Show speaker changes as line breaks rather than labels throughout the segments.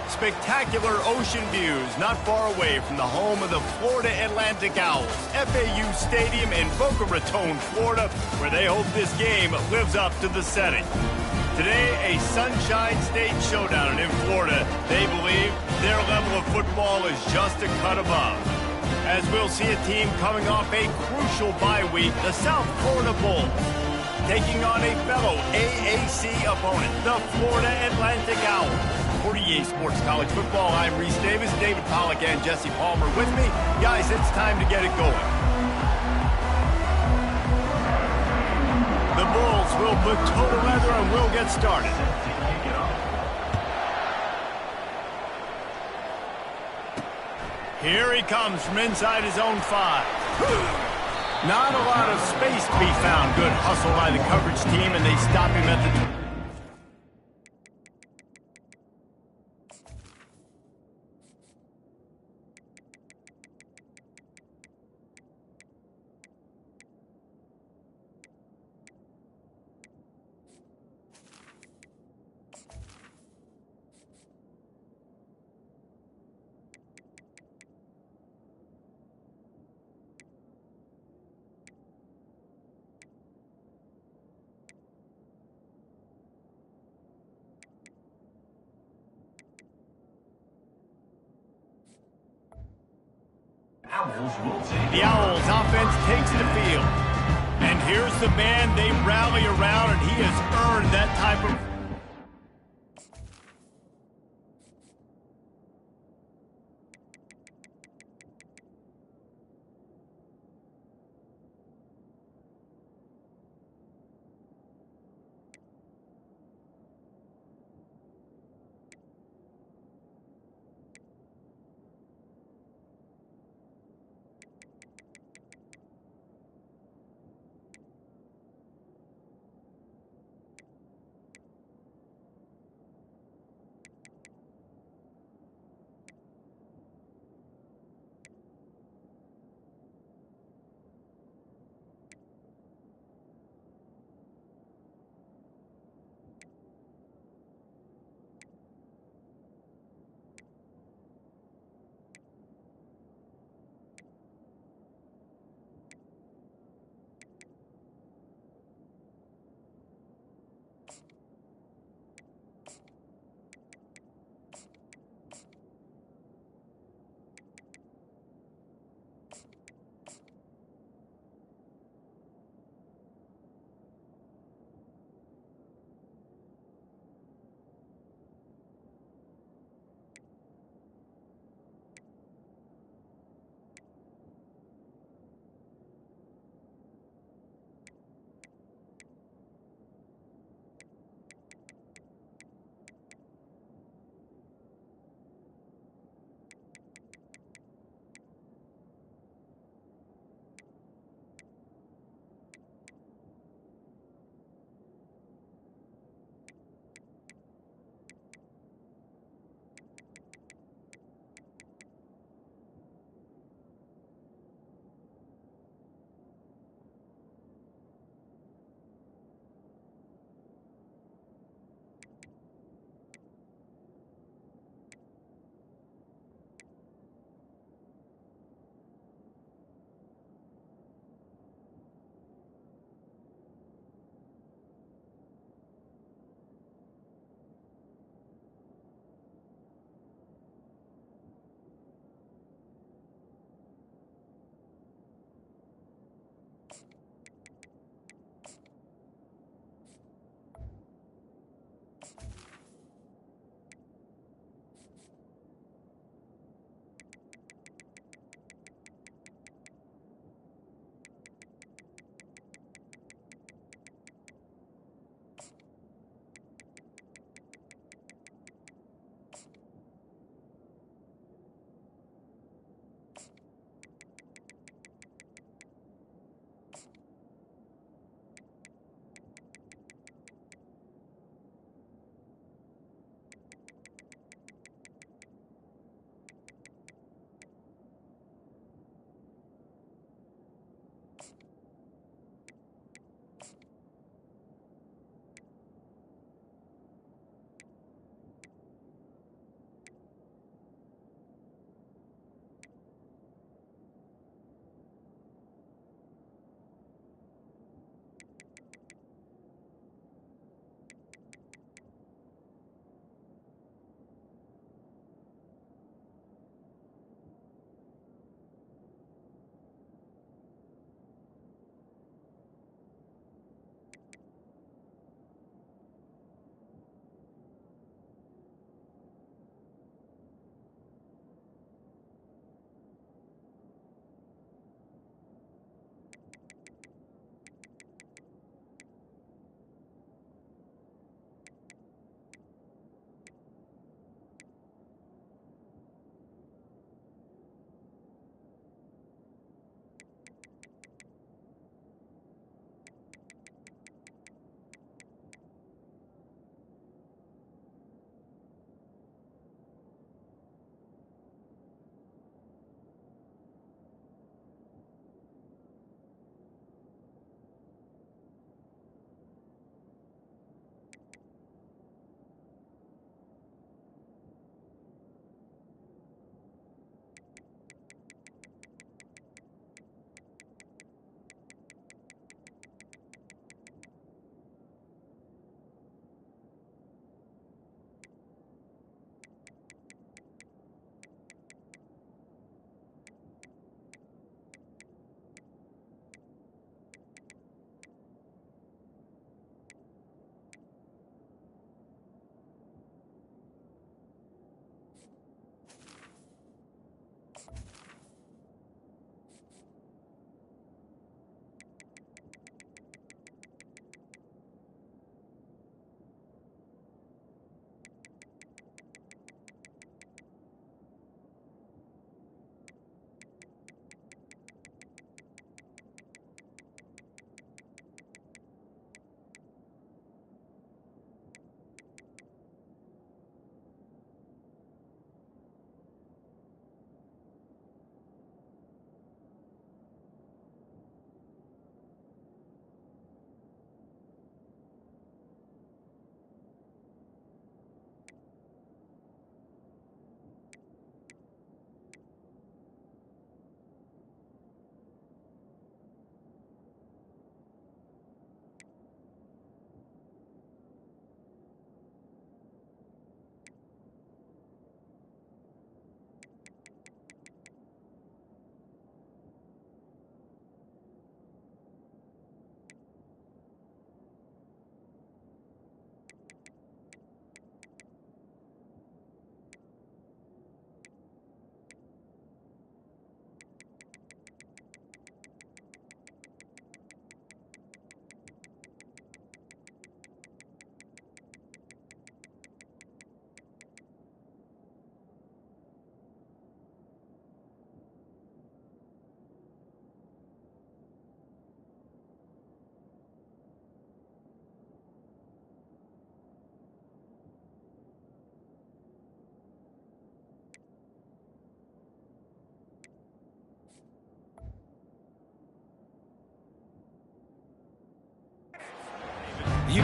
Spectacular ocean views not far away from the home of the Florida Atlantic Owls. FAU Stadium in Boca Raton, Florida, where they hope this game lives up to the setting. Today, a Sunshine State showdown, and in Florida, they believe their level of football is just a cut above. As we'll see a team coming off a crucial bye week, the South Florida Bulls, taking on a fellow AAC opponent, the Florida Atlantic Owls. For EA Sports College Football, I'm Reese Davis, David Pollack, and Jesse Palmer with me. Guys, it's time to get it going. The Bulls will put total leather and we'll get started. Here he comes from inside his own 5. Not a lot of space to be found. Good hustle by the coverage team, and they stop him at the... The Owls offense takes the field. And here's the man they rally around, and he has earned that type of...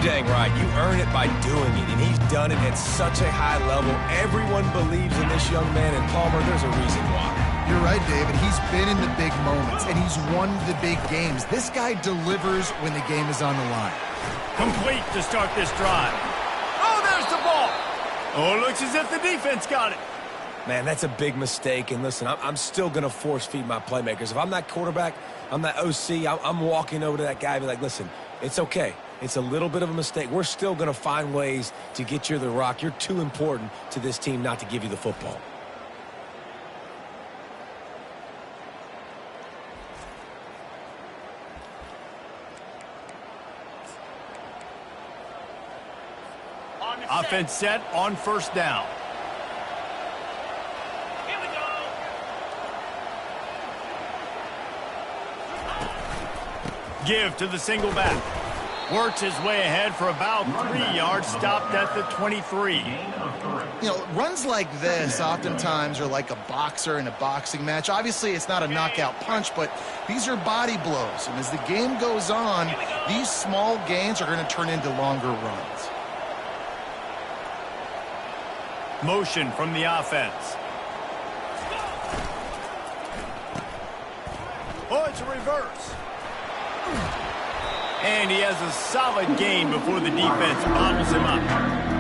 dang right. You earn it by doing it, and he's done it at such a high level. Everyone believes in this young man, and Palmer, there's a reason why.
You're right, David. He's been in the big moments, and he's won the big games. This guy delivers when the game is on the line.
Complete to start this drive. Oh, there's the ball. Oh, it looks as if the defense got it.
Man, that's a big mistake, and listen, I'm still going to force-feed my playmakers. If I'm that quarterback, I'm that OC, I'm walking over to that guy and be like, listen, it's okay. It's a little bit of a mistake. We're still going to find ways to get you the rock. You're too important to this team not to give you the football.
Offense set on first down.
Here we go.
Give to the single back. Works his way ahead for about 3 yards, stopped at the 23.
You know, runs like this oftentimes are like a boxer in a boxing match. Obviously, it's not a knockout punch, but these are body blows. And as the game goes on, these small gains are going to turn into longer runs.
Motion from the offense. Oh, it's a reverse. And he has a solid gain before the defense bottles him up.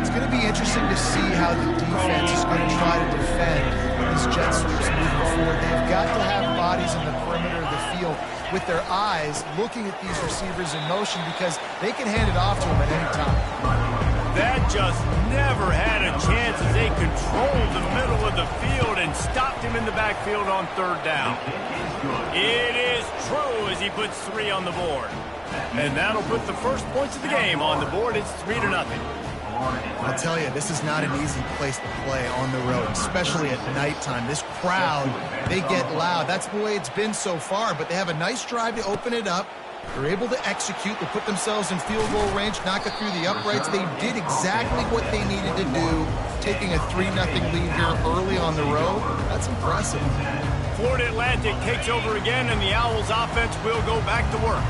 It's going to be interesting to see how the defense is going to try to defend these jet sweeps moving forward. They've got to have bodies in the perimeter of the field with their eyes looking at these receivers in motion because they can hand it off to them at any time.
That just never had a chance as they controlled the middle of the field and stopped him in the backfield on third down. It is true as he puts 3 on the board. And that'll put the first points of the game on the board. It's 3-0.
I'll tell you, this is not an easy place to play on the road, especially at nighttime. This crowd, they get loud. That's the way it's been so far, but they have a nice drive to open it up. They're able to execute. They put themselves in field goal range, knock it through the uprights. They did exactly what they needed to do, taking a 3-0 lead here early on the road. That's impressive.
Florida Atlantic takes over again, and the Owls offense will go back to work.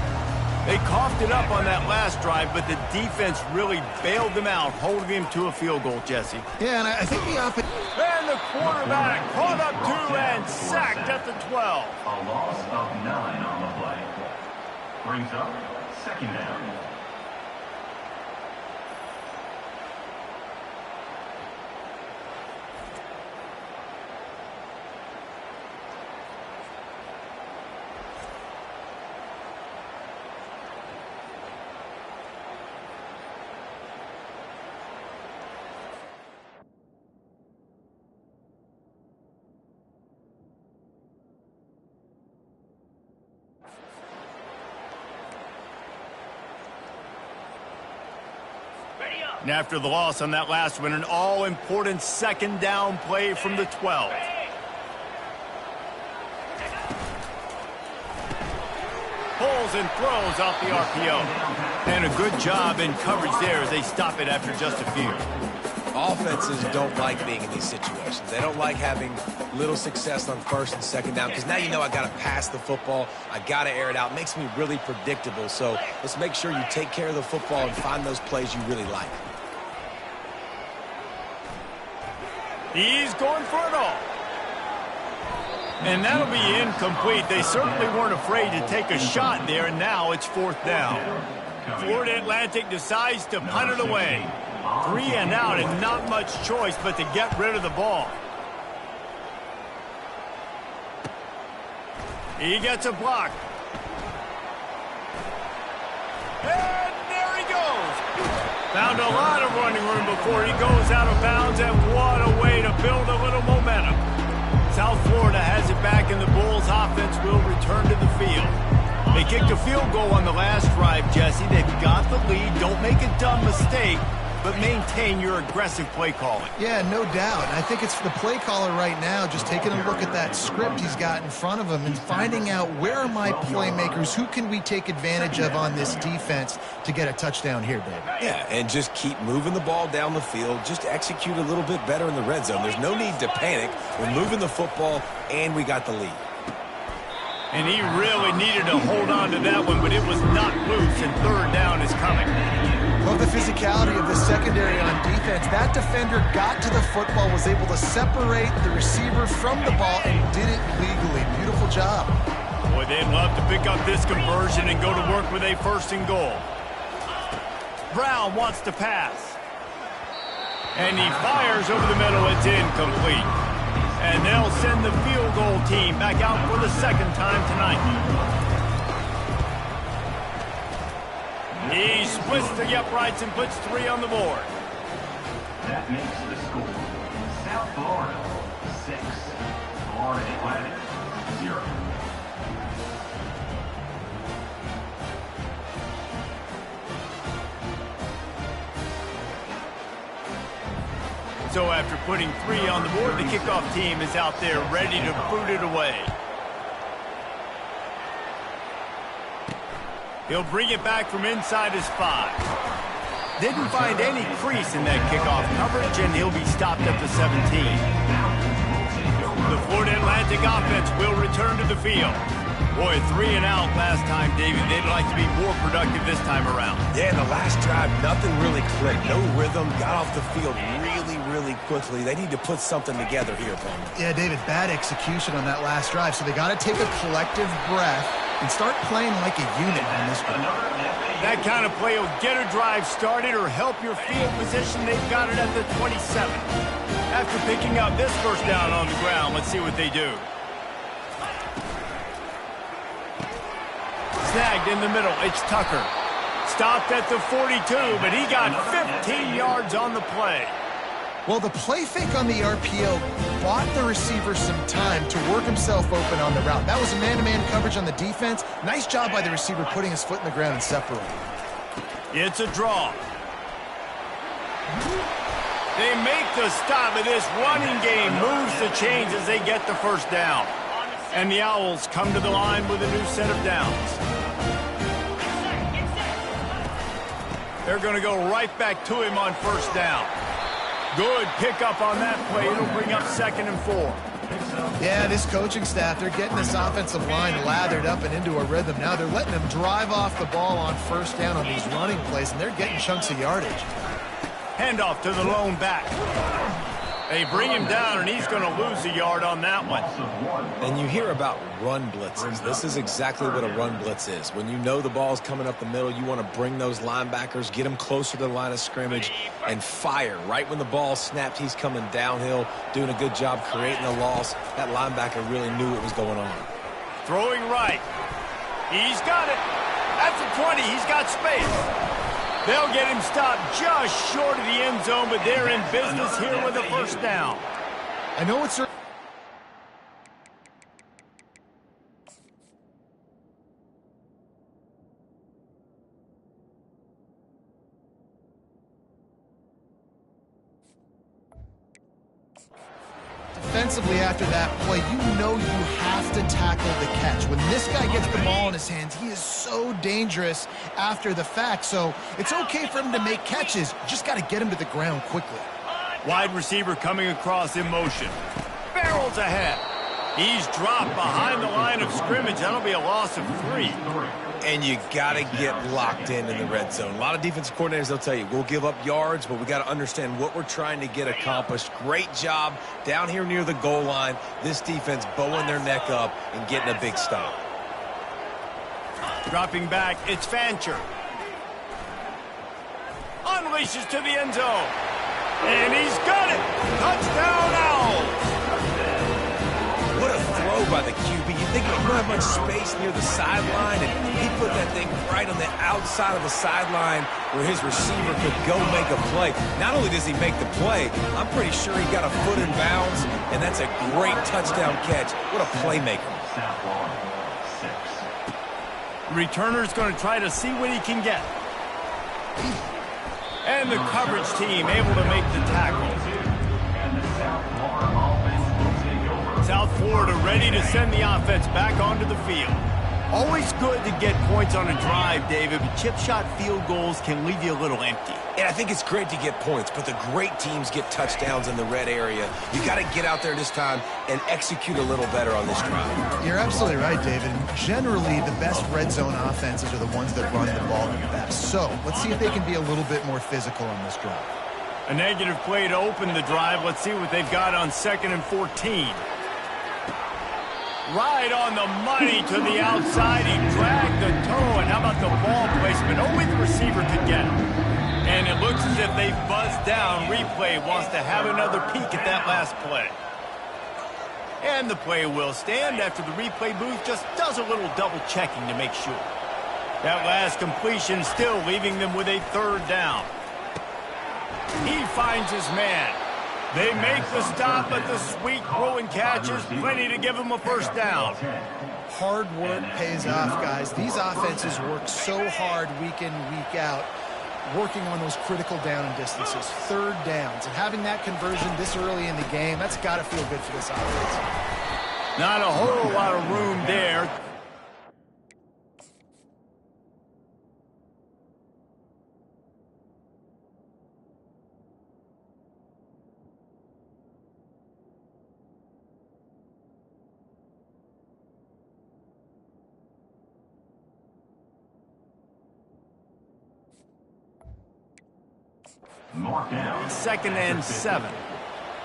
They coughed it up on that last drive, but the defense really bailed them out, holding him to a field goal, Jesse.
Yeah, and I think the offense...
And the quarterback caught up to and sacked at the 12.
A loss of 9 on the play. Brings up second down.
And after the loss on that last one, an all-important second down play from the 12. Pulls and throws off the RPO. And a good job in coverage there as they stop it after just a few.
Offenses don't like being in these situations. They don't like having little success on first and second down because now you know I got to pass the football. I got to air it out. It makes me really predictable. So let's make sure you take care of the football and find those plays you really like.
He's going for it all. And that'll be incomplete. They certainly weren't afraid to take a shot there, and now it's fourth down. Florida Atlantic decides to punt it away. 3 and out, and not much choice but to get rid of the ball. He gets a block. And there he goes. Found a lot of running room before he goes out of bounds, and what a way to build a little momentum. South Florida has it back, and the Bulls offense will return to the field. They kicked a field goal on the last drive, Jesse. They've got the lead. Don't make a dumb mistake, but maintain your aggressive play calling.
Yeah, no doubt. I think it's the play caller right now just taking a look at that script he's got in front of him and finding out where are my playmakers, who can we take advantage of on this defense to get a touchdown here, Dave.
Yeah, and just keep moving the ball down the field. Just execute a little bit better in the red zone. There's no need to panic. We're moving the football, and we got the lead.
And he really needed to hold on to that one, but it was not loose, and third down is coming.
Love the physicality of the secondary on defense. That defender got to the football, was able to separate the receiver from the ball, and did it legally. Beautiful job.
Boy, they'd love to pick up this conversion and go to work with a 1st and goal. Brown wants to pass. And he fires over the middle. It's incomplete. And they'll send the field goal team back out for the 2nd time tonight. He splits the uprights and puts 3 on the board.
That makes the score South Florida 6, Florida Atlantic 0.
So after putting 3 on the board, the kickoff team is out there ready to boot it away. He'll bring it back from inside his 5. Didn't find any crease in that kickoff coverage, and he'll be stopped at the 17. The Florida Atlantic offense will return to the field. Boy, 3 and out last time, David. They'd like to be more productive this time around.
Yeah, in the last drive, nothing really clicked. No rhythm, got off the field really quickly. They need to put something together here, Palmer.
Yeah, David, bad execution on that last drive, so they got to take a collective breath and start playing like a unit on this one.
That kind of play will get a drive started or help your field position. They've got it at the 27. After picking up this 1st down on the ground, let's see what they do. Snagged in the middle. It's Tucker. Stopped at the 42, but he got 15 yards on the play.
Well, the play fake on the RPO bought the receiver some time to work himself open on the route. That was a man-to-man coverage on the defense. Nice job by the receiver putting his foot in the ground and separating.
It's a draw. They make the stop, and this running game moves the chains as they get the 1st down. And the Owls come to the line with a new set of downs. They're going to go right back to him on 1st down. Good pickup on that play. It'll bring up 2nd and 4.
Yeah, this coaching staff, they're getting this offensive line lathered up and into a rhythm. Now they're letting them drive off the ball on 1st down on these running plays, and they're getting chunks of yardage.
Handoff to the lone back. They bring him down, and he's going to lose a yard on that one.
And you hear about run blitzes. This is exactly what a run blitz is. When you know the ball's coming up the middle, you want to bring those linebackers, get them closer to the line of scrimmage, and fire. Right when the ball snapped, he's coming downhill, doing a good job creating a loss. That linebacker really knew what was going on.
Throwing right. He's got it. At the 20, he's got space. They'll get him stopped just short of the end zone, but they're in business here with a 1st down.
I know it's... Defensively after that play, you know you have to tackle the catch. When this guy gets the ball in his hands, he is so dangerous after the fact. So it's okay for him to make catches. You just got to get him to the ground quickly.
Wide receiver coming across in motion. Barrels ahead. He's dropped behind the line of scrimmage. That'll be a loss of 3.
And you got to get locked in the red zone. A lot of defensive coordinators, they'll tell you, we'll give up yards, but we got to understand what we're trying to get accomplished. Great job down here near the goal line. This defense bowing their neck up and getting a big stop.
Dropping back, it's Fancher. Unleashes to the end zone. And he's got it. Touchdown, Owls.
What a throw by the QB. You think he don't have much space near the sideline, and he put that thing right on the outside of the sideline where his receiver could go make a play. Not only does he make the play, I'm pretty sure he got a foot in bounds, and that's a great touchdown catch. What a playmaker.
Returner's going to try to see what he can get. And the coverage team able to make the tackle. South Florida ready to send the offense back onto the field. Always good to get points on a drive, David, but chip shot field goals can leave you a little empty.
And I think it's great to get points, but the great teams get touchdowns in the red area. You got to get out there this time and execute a little better on this drive.
You're absolutely right, David. Generally, the best red zone offenses are the ones that run the ball the best. So let's see if they can be a little bit more physical on this drive.
A negative play to open the drive. Let's see what they've got on 2nd and 14. Right on the money to the outside. He dragged the toe. And how about the ball placement? Only the receiver could get it. And it looks as if they've buzzed down. Replay wants to have another peek at that last play. And the play will stand after the replay booth just does a little double checking to make sure. That last completion still leaving them with a 3rd down. He finds his man. They make the stop, but the sweet throw and catch is plenty to give him a 1st down.
Hard work pays off, guys. These offenses work so hard week in, week out, working on those critical down and distances, 3rd downs. And having that conversion this early in the game, that's got to feel good for this offense.
Not a whole lot of room there.
Mark down.
2nd and 7.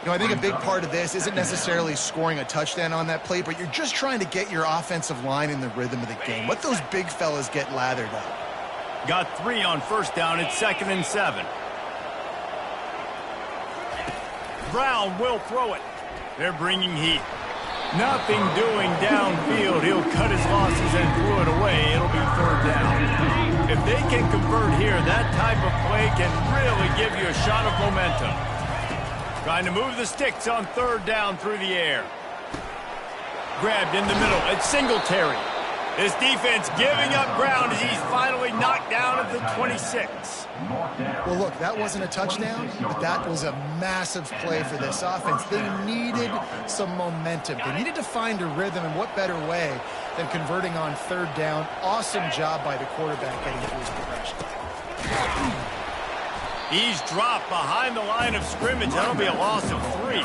You know, I think a big part of this isn't necessarily scoring a touchdown on that play, but you're just trying to get your offensive line in the rhythm of the game. Let those big fellas get lathered up.
Got 3 on 1st down. It's 2nd and 7. Brown will throw it. They're bringing heat. Nothing doing downfield. He'll cut his losses and throw it away. It'll be 3rd down. If they can convert here, that type of play can really give you a shot of momentum. Trying to move the sticks on 3rd down through the air. Grabbed in the middle. It's Singletary. This defense giving up ground as he's finally knocked down at the 26.
Well, look, that wasn't a touchdown, but that was a massive play for this offense. They needed some momentum. They needed to find a rhythm, and what better way than converting on 3rd down. Awesome job by the quarterback getting through his progression.
He's dropped behind the line of scrimmage. That'll be a loss of 3.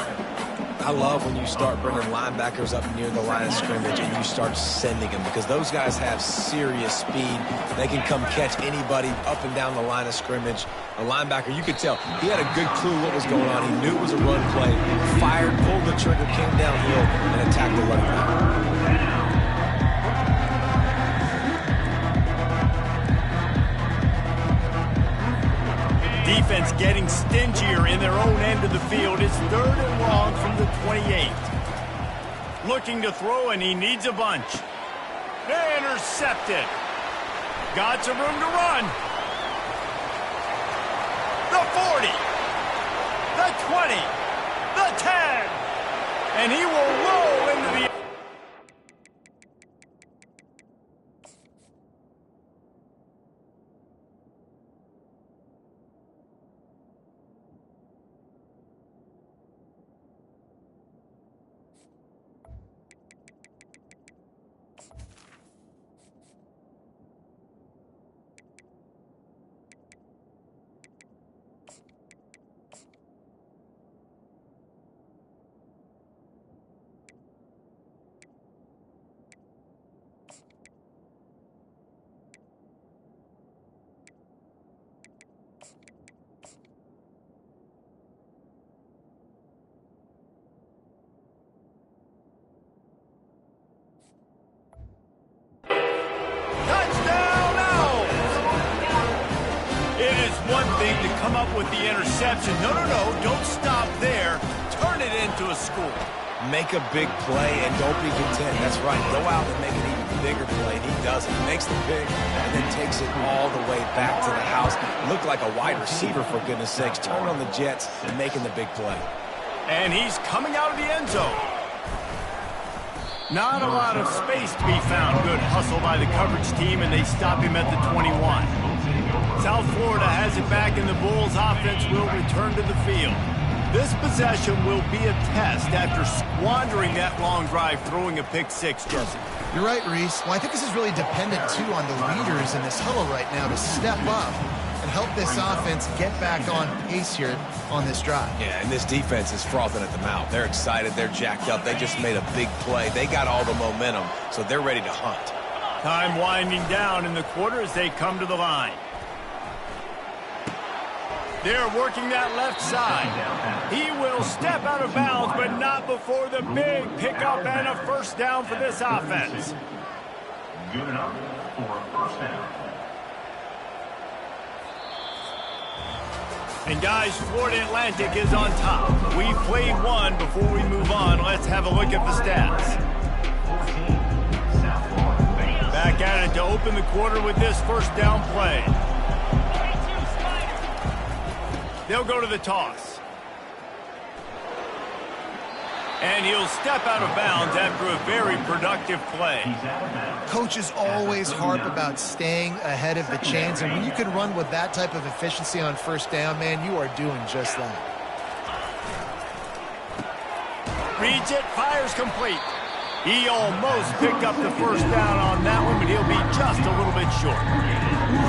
I love when you start bringing linebackers up near the line of scrimmage and you start sending them, because those guys have serious speed. They can come catch anybody up and down the line of scrimmage. A linebacker, you could tell, he had a good clue what was going on. He knew it was a run play, fired, pulled the trigger, came downhill, and attacked the running back.
Defense getting stingier in their own end of the field. It's 3rd and long from the 28. Looking to throw, and he needs a bunch. Intercepted. Got some room to run. The 40. The 20. The 10. And he will roll into the... To come up with the interception. No, don't stop there. Turn it into a score.
Make a big play and don't be content. That's right. Go out and make an even bigger play. And he does it. He makes the pick and then takes it all the way back to the house. Looked like a wide receiver, for goodness sakes. Turning on the jets and making the big play.
And he's coming out of the end zone. Not a lot of space to be found. Good hustle by the coverage team, and they stop him at the 21. South Florida has it back, and the Bulls offense will return to the field. This possession will be a test after squandering that long drive, throwing a pick six, Jesse.
You're right, Reese. Well, I think this is really dependent, too, on the leaders in this huddle right now to step up and help this offense get back on pace here on this drive.
Yeah, and this defense is frothing at the mouth. They're excited. They're jacked up. They just made a big play. They got all the momentum, so they're ready to hunt.
Time winding down in the quarter as they come to the line. They're working that left side. He will step out of bounds, but not before the big pickup and a first down for this offense.
Good enough for a first down.
And guys, Florida Atlantic is on top. We played one. Before we move on, let's have a look at the stats.
14, South Florida.
Back at it to open the quarter with this first down play. They'll go to the toss. And he'll step out of bounds after a very productive play.
Coaches always harp about staying ahead of the chains, and when you can run with that type of efficiency on first down, man, you are doing just that.
Reads it, fires complete. He almost picked up the first down on that one, but he'll be just a little bit short.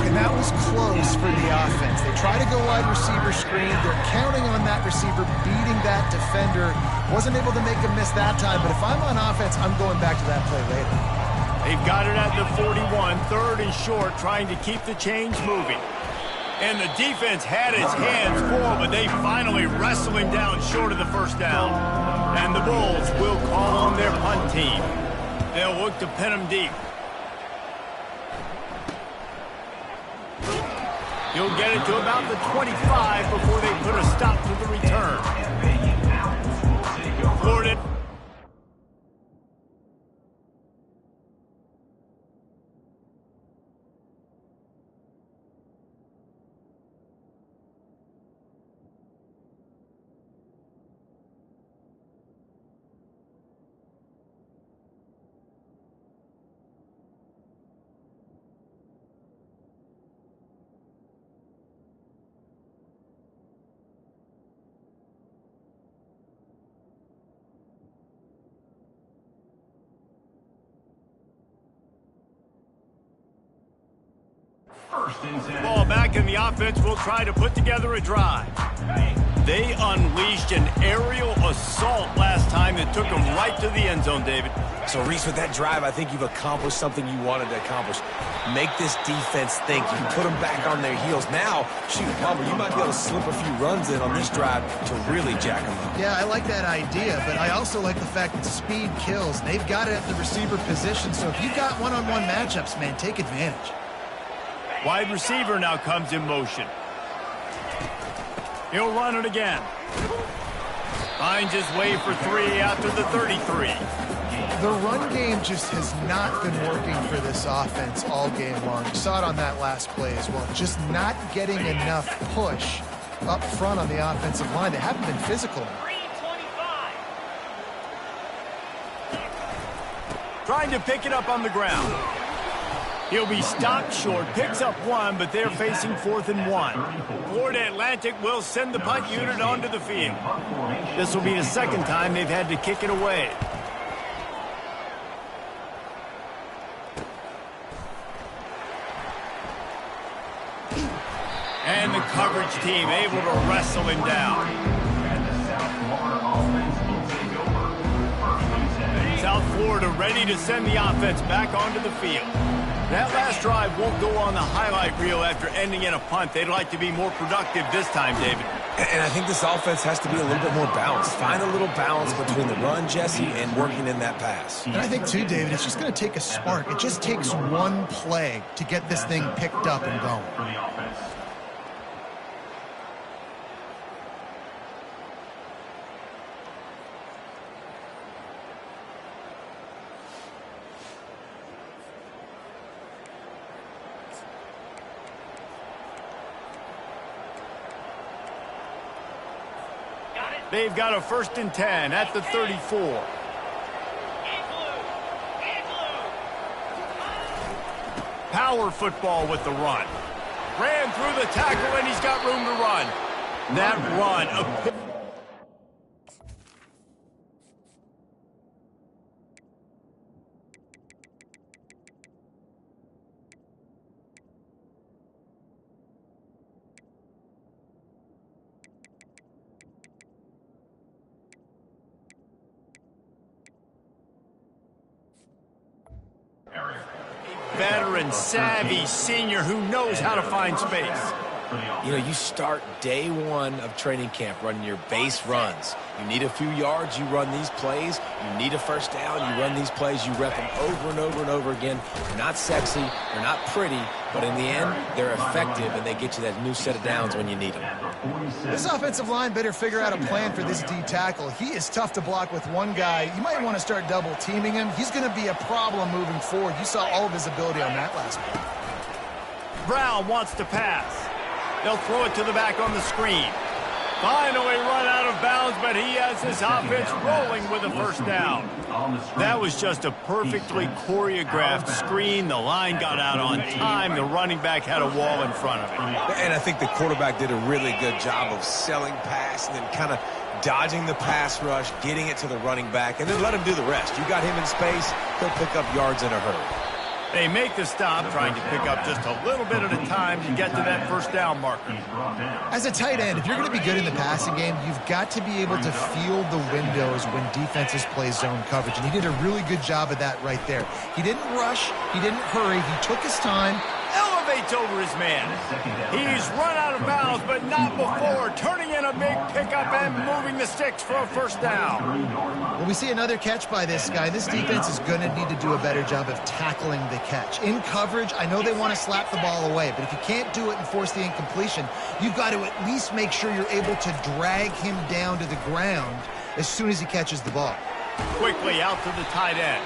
And that was close for the offense. They try to go wide receiver screen. They're counting on that receiver beating that defender. Wasn't able to make a miss that time, but if I'm on offense, I'm going back to that play later.
They've got it at the 41, third and short, trying to keep the chains moving. And the defense had its hands full, but they finally wrestle him down short of the first down. And the Bulls will call on their punt team. They'll look to pin him deep. He'll get it to about the 25 before they put a stop to the return. Florida.
First and 10.
Ball back, and the offense will try to put together a drive. They unleashed an aerial assault last time that took them right to the end zone, David.
So, Reese, with that drive, I think you've accomplished something you wanted to accomplish. Make this defense think. You can put them back on their heels. Now, shoot, Palmer, you might be able to slip a few runs in on this drive to really jack them up.
Yeah, I like that idea, but I also like the fact that speed kills. They've got it at the receiver position, so if you've got one-on-one matchups, man, take advantage.
Wide receiver now comes in motion. He'll run it again. Finds his way for 3 out to the 33.
The run game just has not been working for this offense all game long. You saw it on that last play as well. Just not getting enough push up front on the offensive line. They haven't been physical.
Trying to pick it up on the ground. He'll be stopped short, picks up 1, but they're facing 4th and 1. Florida Atlantic will send the punt unit onto the field. This will be the second time they've had to kick it away. And the coverage team able to wrestle him down.
And the South Florida offense will take over. First and 10.
South Florida ready to send the offense back onto the field. That last drive won't go on the highlight reel after ending in a punt. They'd like to be more productive this time, David.
And I think this offense has to be a little bit more balanced. Find a little balance between the run, Jesse, and working in that pass.
And I think, too, David, it's just going to take a spark. It just takes one play to get this thing picked up and going.
For the offense.
They've got a 1st and 10 at the 34. Power football with the run. Ran through the tackle, and he's got room to run. That run. veteran, savvy senior who knows how to find space.
You know, you start day one of training camp running your base runs. You need a few yards, you run these plays. You need a first down, you run these plays. You rep them over and over and over again. They're not sexy, they're not pretty, but in the end, they're effective, and they get you that new set of downs when you need them.
This offensive line better figure out a plan for this D tackle. He is tough to block with one guy. You might want to start double teaming him. He's going to be a problem moving forward. You saw all of his ability on that last play.
Brown wants to pass. They'll throw it to the back on the screen. Finally run out of bounds, but he has his offense rolling with a first down. That was just a perfectly choreographed screen. The line got out on time. The running back had a wall in front of him.
And I think the quarterback did a really good job of selling pass and then kind of dodging the pass rush, getting it to the running back, and then let him do the rest. You got him in space, he'll pick up yards in a hurry.
They make the stop, trying to pick up just a little bit at a time to get to that first down marker.
As a tight end, if you're going to be good in the passing game, you've got to be able to feel the windows when defenses play zone coverage, and he did a really good job of that right there. He didn't rush, he didn't hurry, he took his time.
Elevates over his man. He's run out of bounds, but not before turning in a big pickup and moving the sticks for a first down.
Well, we see another catch by this guy. This defense is going to need to do a better job of tackling the catch. In coverage, I know they want to slap the ball away, but if you can't do it and force the incompletion, you've got to at least make sure you're able to drag him down to the ground as soon as he catches the ball.
Quickly out to the tight end.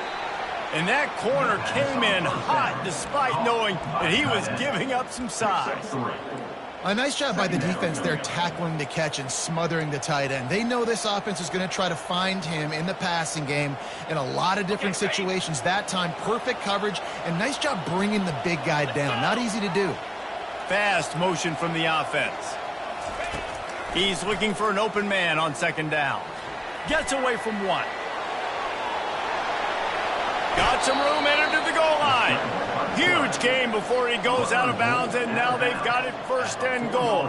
And that corner came in hot despite knowing that he was giving up some size.
A nice job by the defense there tackling the catch and smothering the tight end. They know this offense is going to try to find him in the passing game in a lot of different situations. That time, perfect coverage and nice job bringing the big guy down. Not easy to do.
Fast motion from the offense. He's looking for an open man on second down. Gets away from one. Got some room, entered to the goal line. Huge gain before he goes out of bounds, and now they've got it first and goal.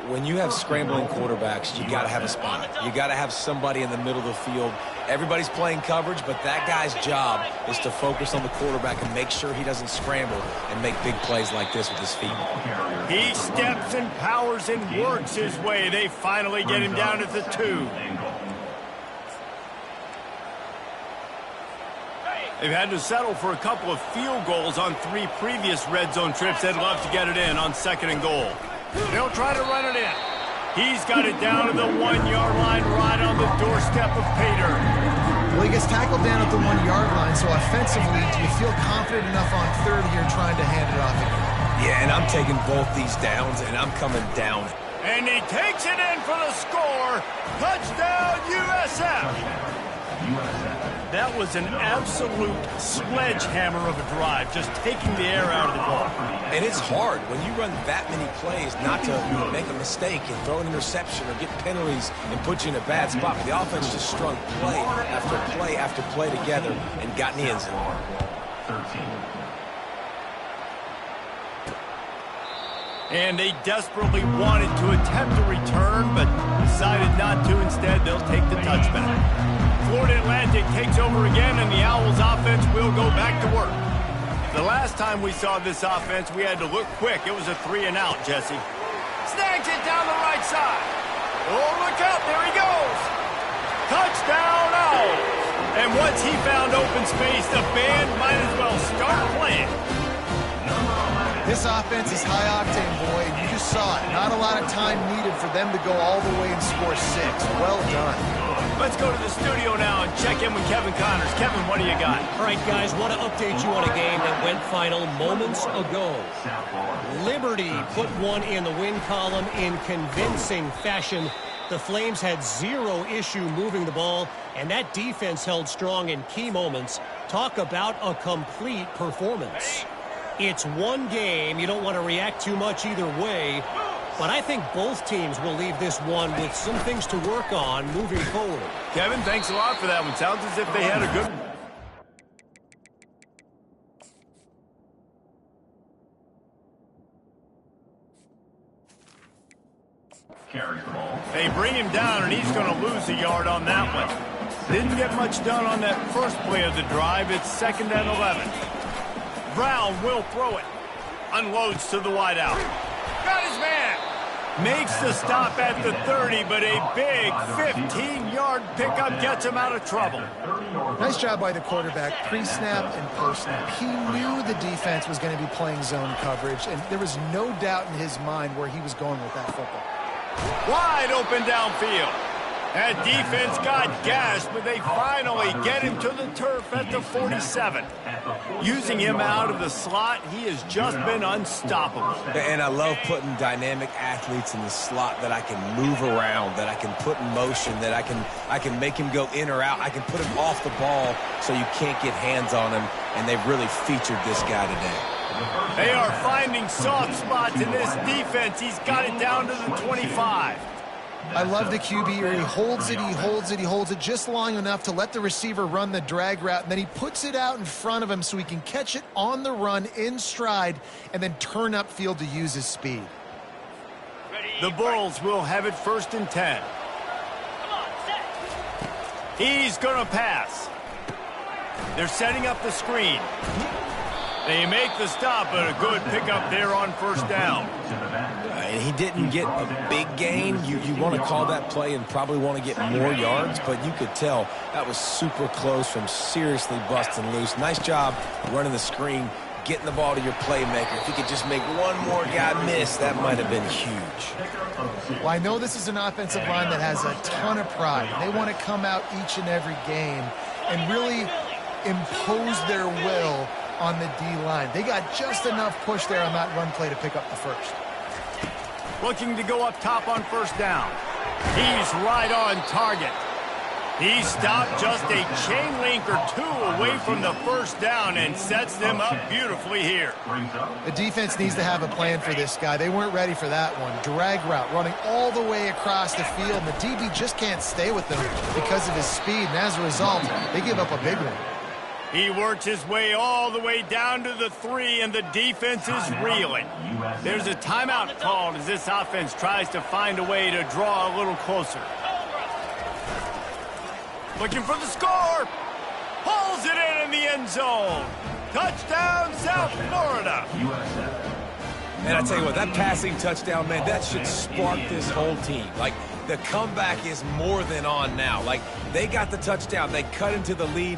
When you have scrambling quarterbacks, you got to have a spot. You got to have somebody in the middle of the field. Everybody's playing coverage, but that guy's job is to focus on the quarterback and make sure he doesn't scramble and make big plays like this with his feet.
He steps and powers and works his way. They finally get him down at the 2. They've had to settle for a couple of field goals on 3 previous red zone trips. They'd love to get it in on second and goal. They'll try to run it in. He's got it down to the 1-yard line right on the doorstep of Pater.
Well, he gets tackled down at the 1-yard line, so offensively, do you feel confident enough on third here trying to hand it off again?
Yeah, and I'm taking both these downs, and I'm coming down.
And he takes it in for the score. Touchdown, USF. That was an absolute sledgehammer of a drive, just taking the air out of the ball.
And it's hard when you run that many plays not to make a mistake and throw an interception or get penalties and put you in a bad spot. But the offense just strung play after play after play together and got in the end zone.
13.
And they desperately wanted to attempt a return, but decided not to. Instead, they'll take the touchback. Florida Atlantic takes over again, and the Owls offense will go back to work. The last time we saw this offense, we had to look quick. It was a 3-and-out, Jesse. Snags it down the right side. Oh, look out. There he goes. Touchdown, Owls. And once he found open space, the band might as well start playing.
This offense is high-octane, boy, and you just saw it. Not a lot of time needed for them to go all the way and score 6. Well done.
Let's go to the studio now and check in with Kevin Connors. Kevin, what do you got?
All right, guys, want to update you on a game that went final moments ago. Liberty put one in the win column in convincing fashion. The Flames had 0 issue moving the ball, and that defense held strong in key moments. Talk about a complete performance. It's one game. You don't want to react too much either way. But I think both teams will leave this one with some things to work on moving forward.
Kevin, thanks a lot for that one. Sounds as if they had a good one.
Carries the ball.
They bring him down, and he's going to lose a yard on that one. Didn't get much done on that first play of the drive. It's 2nd and 11. Brown will throw it. Unloads to the wideout. Got his man. Makes the stop at the 30, but a big 15-yard pickup gets him out of trouble.
Nice job by the quarterback, pre-snap and post-snap. He knew the defense was going to be playing zone coverage, and there was no doubt in his mind where he was going with that football.
Wide open downfield. That defense got gashed, but they finally get him to the turf at the 47. Using him out of the slot, he has just been unstoppable.
And I love putting dynamic athletes in the slot that I can move around, that I can put in motion, that I can make him go in or out. I can put him off the ball so you can't get hands on him, and they've really featured this guy today.
They are finding soft spots in this defense. He's got it down to the 25.
I love the QB here. He holds it, he holds it, he holds it just long enough to let the receiver run the drag route, and then he puts it out in front of him so he can catch it on the run in stride and then turn upfield to use his speed.
The Bulls will have it 1st and 10. He's going to pass. They're setting up the screen. They make the stop, but a good pickup there on 1st down.
And he didn't get a big gain. You want to call that play and probably want to get more yards, but you could tell that was super close from seriously busting loose. Nice job running the screen, getting the ball to your playmaker. If he could just make one more guy miss, that might have been huge.
Well, I know this is an offensive line that has a ton of pride. They want to come out each and every game and really impose their will on the D-line. They got just enough push there on that run play to pick up the first.
Looking to go up top on 1st down. He's right on target. He stopped just a chain link or two away from the 1st down and sets them up beautifully here.
The defense needs to have a plan for this guy. They weren't ready for that one. Drag route running all the way across the field, and the DB just can't stay with them because of his speed, and as a result, they give up a big one.
He works his way all the way down to the 3, and the defense is reeling. There's a timeout called as this offense tries to find a way to draw a little closer. Looking for the score. Pulls it in the end zone. Touchdown, South Florida.
And I tell you what, that passing touchdown, man, that should spark this whole team. Like, the comeback is more than on now. Like, they got the touchdown. They cut into the lead.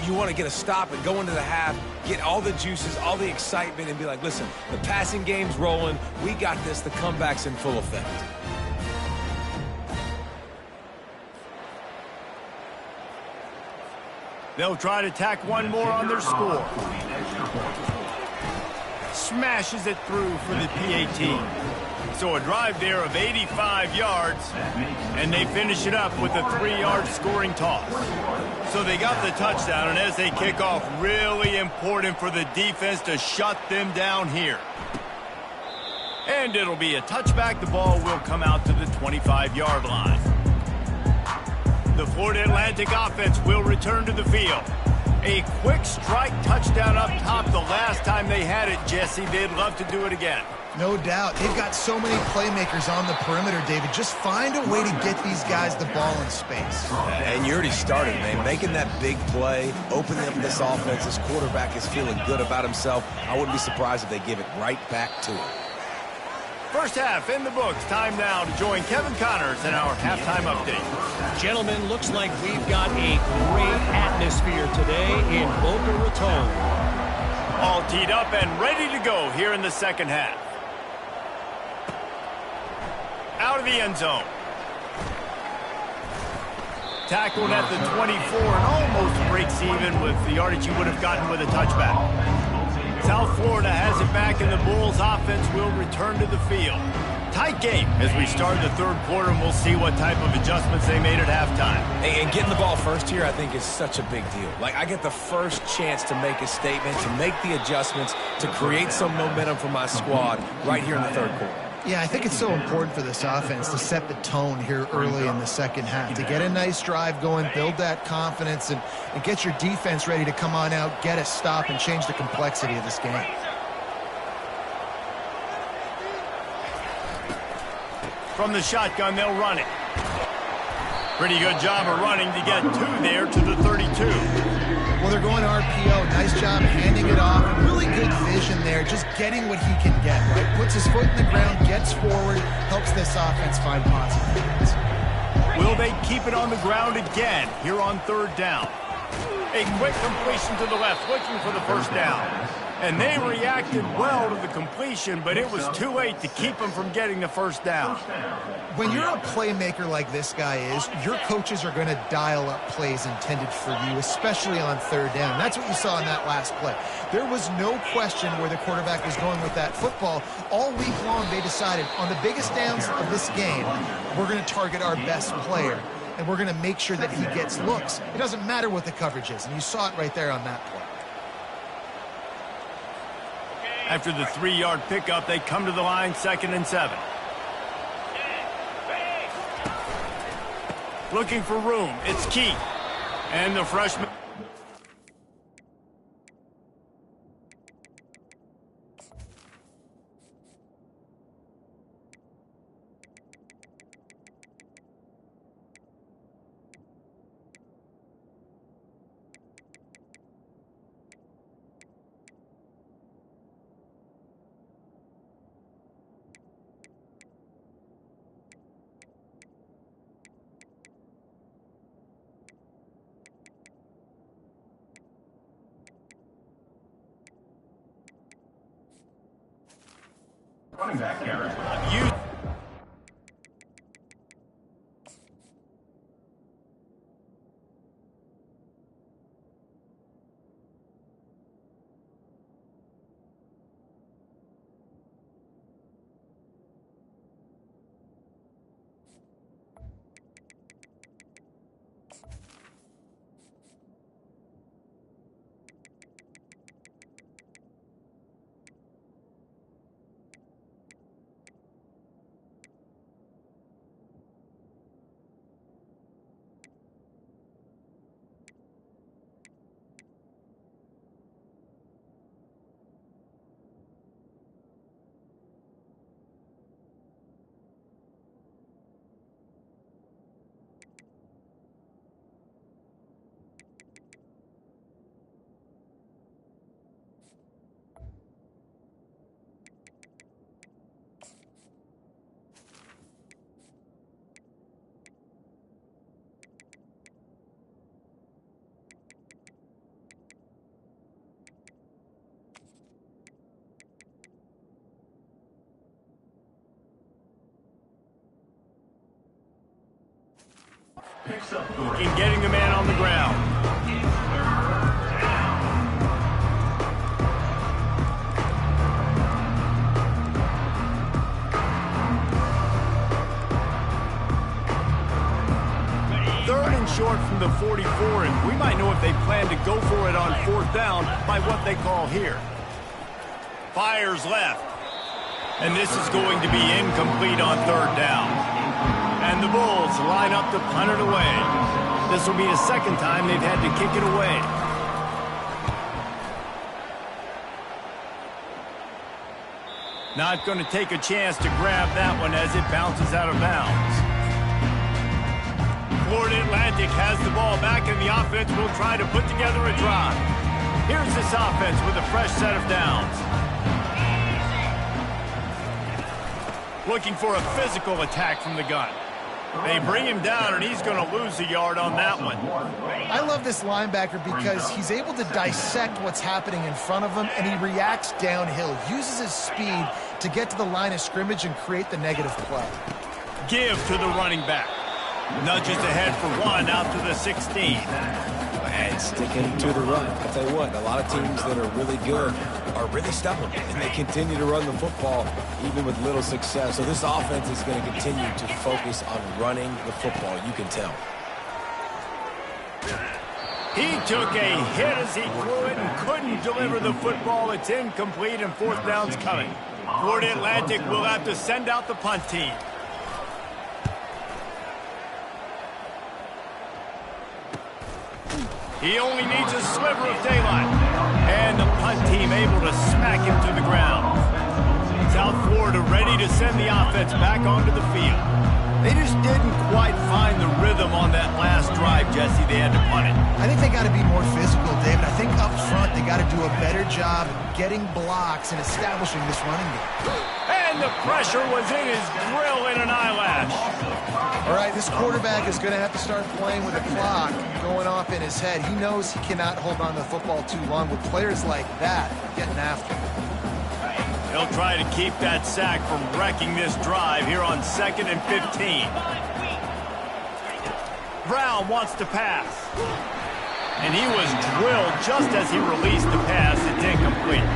You want to get a stop and go into the half, get all the juices, all the excitement, and be like, listen, the passing game's rolling. We got this. The comeback's in full effect.
They'll try to tack one more on their score. Smashes it through for the PAT. So a drive there of 85 yards, and they finish it up with a 3-yard scoring toss. So they got the touchdown, and as they kick off, really important for the defense to shut them down here. And it'll be a touchback. The ball will come out to the 25-yard line. The Florida Atlantic offense will return to the field. A quick strike touchdown up top the last time they had it, Jesse. They'd love to do it again.
No doubt. They've got so many playmakers on the perimeter, David. Just find a way to get these guys the ball in space.
And you already started, man. Making that big play, opening up this offense. This quarterback is feeling good about himself. I wouldn't be surprised if they give it right back to him.
First half in the books. Time now to join Kevin Connors in our halftime update.
Gentlemen, looks like we've got a great atmosphere today in Boca Raton.
All teed up and ready to go here in the second half. Out of the end zone. Tackled at the 24 and almost breaks even with the yardage he would have gotten with a touchback. South Florida has it back, and the Bulls offense will return to the field. Tight game as we start the third quarter, and we'll see what type of adjustments they made at halftime.
And getting the ball first here, I think, is such a big deal. Like, I get the first chance to make a statement, to make the adjustments, to create some momentum for my squad right here in the third quarter.
Yeah, I think it's so important for this offense to set the tone here early in the second half, to get a nice drive going, build that confidence, and get your defense ready to come on out, get a stop, and change the complexity of this game.
From the shotgun, they'll run it. Pretty good job of running to get 2 there to the 32.
Well, they're going RPO. Nice job handing it off. Really good vision there, just getting what he can get, right? Puts his foot in the ground, gets forward, helps this offense find positive points.
Will they keep it on the ground again here on 3rd down? A quick completion to the left, looking for the first down. And they reacted well to the completion, but it was too late to keep them from getting the first down.
When you're a playmaker like this guy is, your coaches are going to dial up plays intended for you, especially on 3rd down. That's what you saw in that last play. There was no question where the quarterback was going with that football. All week long, they decided on the biggest downs of this game, we're going to target our best player, and we're going to make sure that he gets looks. It doesn't matter what the coverage is, and you saw it right there on that play.
After the 3-yard pickup, they come to the line, 2nd and 7. Looking for room. It's Keith. And the freshman.
Running back carry.
In getting the man on the ground. Third and short from the 44, and we might know if they plan to go for it on 4th down by what they call here. Fires left. And this is going to be incomplete on 3rd down. And the Bulls line up to punt it away. This will be the 2nd time they've had to kick it away. Not going to take a chance to grab that one as it bounces out of bounds. Florida Atlantic has the ball back, and the offense will try to put together a drive. Here's this offense with a fresh set of downs. Looking for a physical attack from the gun. They bring him down, and he's going to lose a yard on that one.
I love this linebacker because he's able to dissect what's happening in front of him, and he reacts downhill, uses his speed to get to the line of scrimmage and create the negative play.
Give to the running back. Nudges ahead for 1 out to the 16.
And sticking to the run. I'll tell you what, a lot of teams that are really good are really stubborn, and they continue to run the football even with little success. So this offense is going to continue to focus on running the football. You can tell.
He took a hit as he threw it and couldn't deliver the football. It's incomplete, and 4th down's coming. Florida Atlantic will have to send out the punt team. He only needs a sliver of daylight. And the punt team able to smack him to the ground. South Florida ready to send the offense back onto the field. They just didn't quite find the rhythm on that last drive, Jesse. They had to punt it.
I think they got to be more physical, David. I think up front they got to do a better job getting blocks and establishing this running game.
And the pressure was in his grill in an eyelash.
All right, this quarterback is going to have to start playing with a clock going off in his head. He knows he cannot hold on to the football too long with players like that getting after him.
He'll try to keep that sack from wrecking this drive here on 2nd and 15. Brown wants to pass. And he was drilled just as he released the pass. It's incomplete.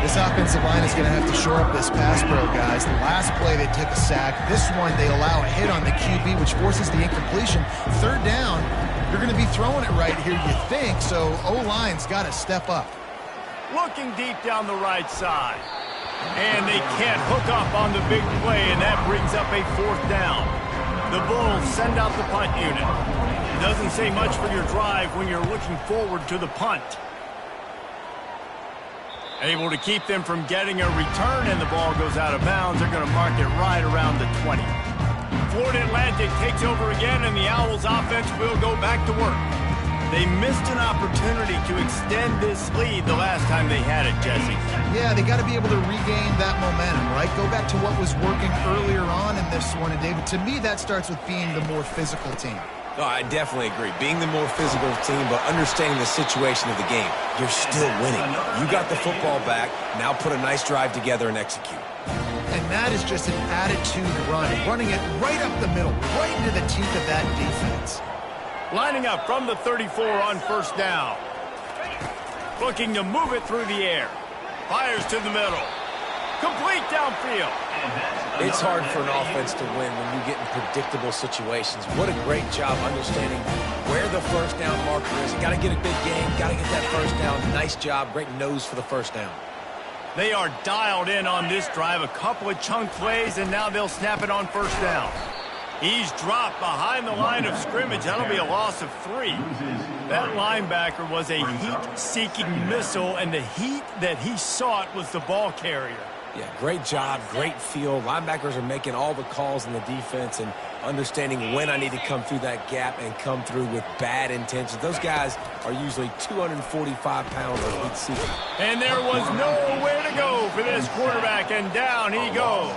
This offensive line is going to have to shore up this pass pro, guys. The last play they took a sack. This one they allow a hit on the QB, which forces the incompletion. 3rd down, you're going to be throwing it right here, you think, so O-line's got to step up.
Looking deep down the right side. And they can't hook up on the big play, and that brings up a 4th down. The Bulls send out the punt unit. It doesn't say much for your drive when you're looking forward to the punt. Able to keep them from getting a return, and the ball goes out of bounds. They're going to mark it right around the 20. Florida Atlantic takes over again, and the Owls offense will go back to work. They missed an opportunity to extend this lead the last time they had it, Jesse.
Yeah, they got to be able to regain that momentum, right? Go back to what was working earlier on in this one. And, David, to me, that starts with being the more physical team.
No, I definitely agree. Being the more physical team, but understanding the situation of the game. You're still winning. You got the football back. Now put a nice drive together and execute.
And that is just an attitude run, running it right up the middle, right into the teeth of that defense.
Lining up from the 34 on 1st down. Looking to move it through the air. Fires to the middle. Complete downfield.
It's hard for an offense to win when you get in predictable situations. What a great job understanding where the 1st down marker is. You got to get a big game. Got to get that 1st down. Nice job. Great nose for the 1st down.
They are dialed in on this drive. A couple of chunk plays, and now they'll snap it on 1st down. He's dropped behind the line of scrimmage. That'll be a loss of 3. That linebacker was a heat-seeking missile, and the heat that he sought was the ball carrier.
Yeah, great job, great feel. Linebackers are making all the calls in the defense and understanding when I need to come through that gap and come through with bad intentions. Those guys are usually 245 pounds of heat seeking.
And there was nowhere to go for this quarterback, and down he goes.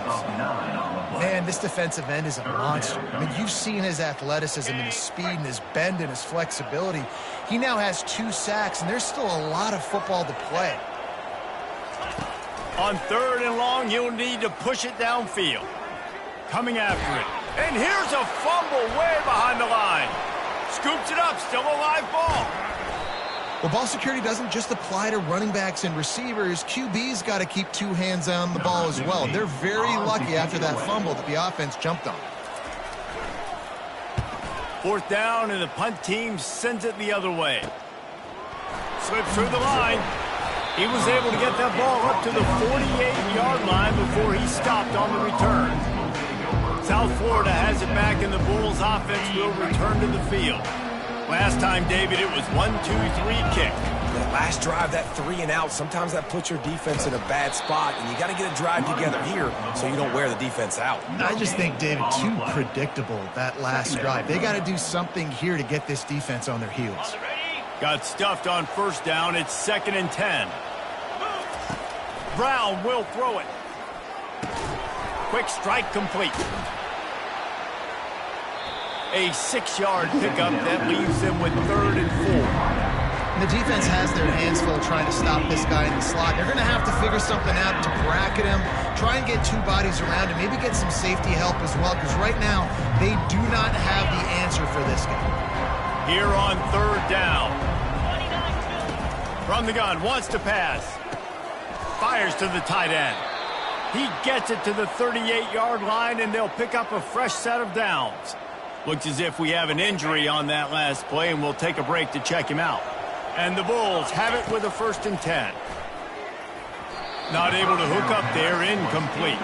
Man, this defensive end is a monster. I mean, you've seen his athleticism and his speed and his bend and his flexibility. He now has 2 sacks, and there's still a lot of football to play.
On 3rd and long, you'll need to push it downfield. Coming after it. And here's a fumble way behind the line. Scoops it up, still a live ball.
Well, ball security doesn't just apply to running backs and receivers. QB's got to keep 2 hands on the ball as well. They're very lucky after that fumble that the offense jumped on.
4th down, and the punt team sends it the other way. Slips through the line. He was able to get that ball up to the 48-yard line before he stopped on the return. South Florida has it back, and the Bulls offense will return to the field. Last time, David, it was 1-2-3 kick.
That last drive, that 3 and out, sometimes that puts your defense in a bad spot, and you got to get a drive together here so you don't wear the defense out.
I just think, David, too predictable, that last drive. They got to do something here to get this defense on their heels.
Got stuffed on 1st down. It's 2nd and 10. Brown will throw it. Quick strike complete. A 6-yard pickup that leaves them with 3rd and 4.
And the defense has their hands full trying to stop this guy in the slot. They're going to have to figure something out to bracket him, try and get 2 bodies around him, maybe get some safety help as well, because right now they do not have the answer for this guy.
Here on 3rd down. From the gun, wants to pass. Fires to the tight end. He gets it to the 38-yard line, and they'll pick up a fresh set of downs. Looks as if we have an injury on that last play, and we'll take a break to check him out. And the Bulls have it with a 1st and 10. Not able to hook up there, incomplete.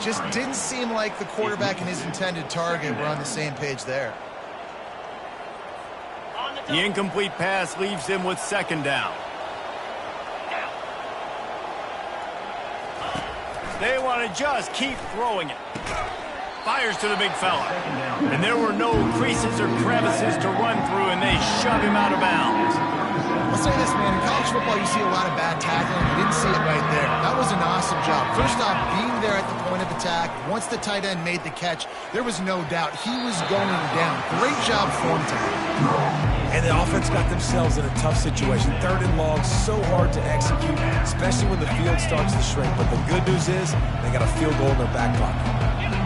Just didn't seem like the quarterback and his intended target were on the same page there.
The incomplete pass leaves him with 2nd down. They want to just keep throwing it. Fires to the big fella. And there were no creases or crevices to run through, and they shove him out of bounds.
I'll say this, man. In college football, you see a lot of bad tackling. You didn't see it right there. That was an awesome job. First off, being there at the point of attack. Once the tight end made the catch, there was no doubt he was going down. Great job for him tonight.
And the offense got themselves in a tough situation. 3rd and long, so hard to execute, especially when the field starts to shrink. But the good news is they got a field goal in their back pocket.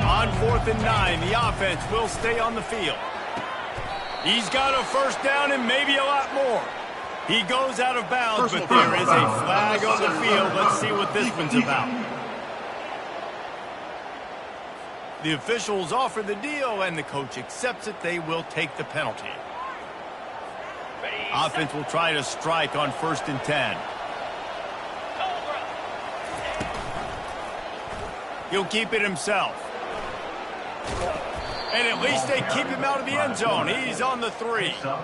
On 4th and 9, the offense will stay on the field. He's got a first down and maybe a lot more. He goes out of bounds, but there is a flag on the field. Let's see what this one's about. The officials offer the deal, and the coach accepts it. They will take the penalty. Offense will try to strike on 1st and 10. He'll keep it himself. And at least they keep him out of the end zone. He's on the 3.
Well,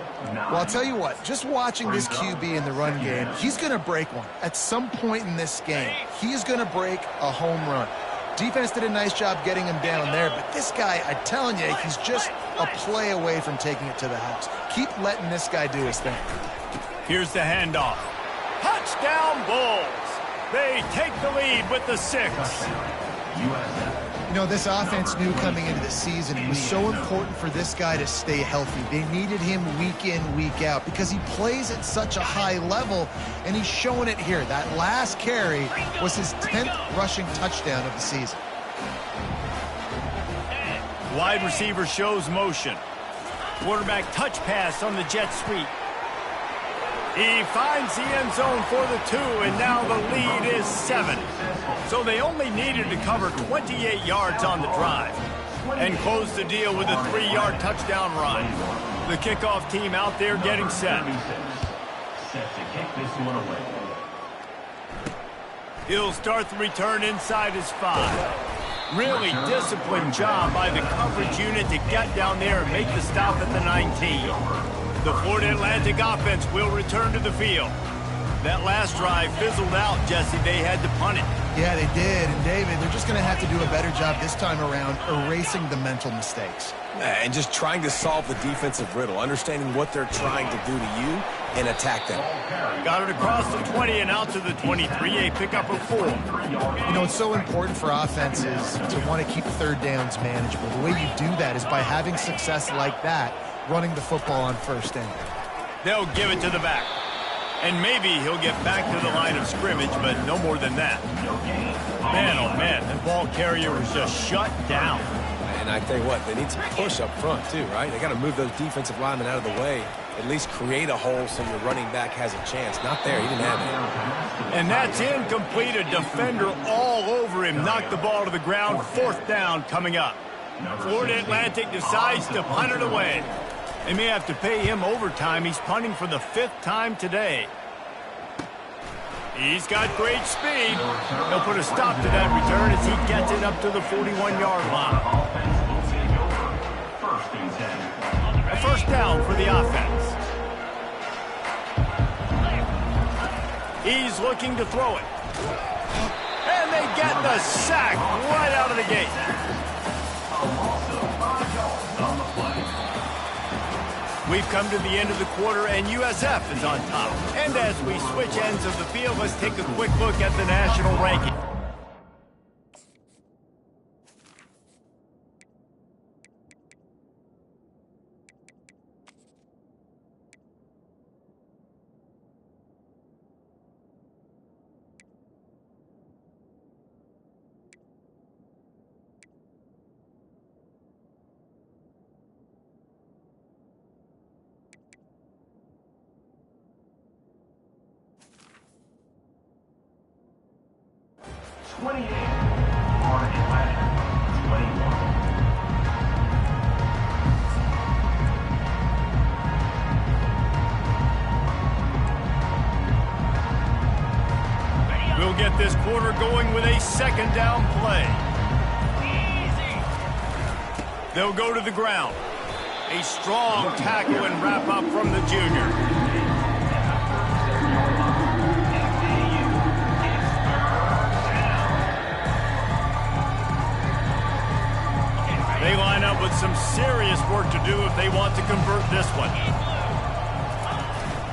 I'll tell you what, just watching this QB in the run game, he's going to break one. At some point in this game, he's going to break a home run. Defense did a nice job getting him down there, but this guy, I'm telling you, he's just a play away from taking it to the house. Keep letting this guy do his thing.
Here's the handoff. Touchdown Bulls. They take the lead with the 6.
You know, this offense knew coming into the season it was so important for this guy to stay healthy. They needed him week in, week out because he plays at such a high level, and he's showing it here. That last carry was his 10th rushing touchdown of the season.
Wide receiver shows motion. Quarterback touch pass on the jet sweep. He finds the end zone for the 2, and now the lead is 7. So they only needed to cover 28 yards on the drive and close the deal with a 3-yard touchdown run. The kickoff team out there getting set.
Set to kick this one away.
He'll start the return inside his 5. Really disciplined job by the coverage unit to get down there and make the stop at the 19. The Florida Atlantic offense will return to the field. That last drive fizzled out, Jesse. They had to punt it.
Yeah, they did. And, David, they're just going to have to do a better job this time around erasing the mental mistakes.
And just trying to solve the defensive riddle, understanding what they're trying to do to you and attack them.
Got it across the 20 and out to the 23, a pickup of 4.
You know, it's so important for offenses to want to keep 3rd downs manageable. The way you do that is by having success like that, running the football on 1st down.
They'll give it to the back. And maybe he'll get back to the line of scrimmage, but no more than that. Man, oh man, that ball carrier was just shut down.
And I tell you what, they need some push up front too, right? They got to move those defensive linemen out of the way, at least create a hole so your running back has a chance. Not there, he didn't have it.
And that's incomplete. A defender all over him. Knocked the ball to the ground. 4th down coming up. Florida Atlantic decides to punt it away. They may have to pay him overtime. He's punting for the 5th time today. He's got great speed. He'll put a stop to that return as he gets it up to the 41-yard line. A 1st down for the offense. He's looking to throw it. And they get the sack right out of the gate. We've come to the end of the quarter, and USF is on top. And as we switch ends of the field, let's take a quick look at the national ranking. We'll get this quarter going with a 2nd down play. They'll go to the ground. A strong tackle and wrap up from the junior. some serious work to do if they want to convert this one.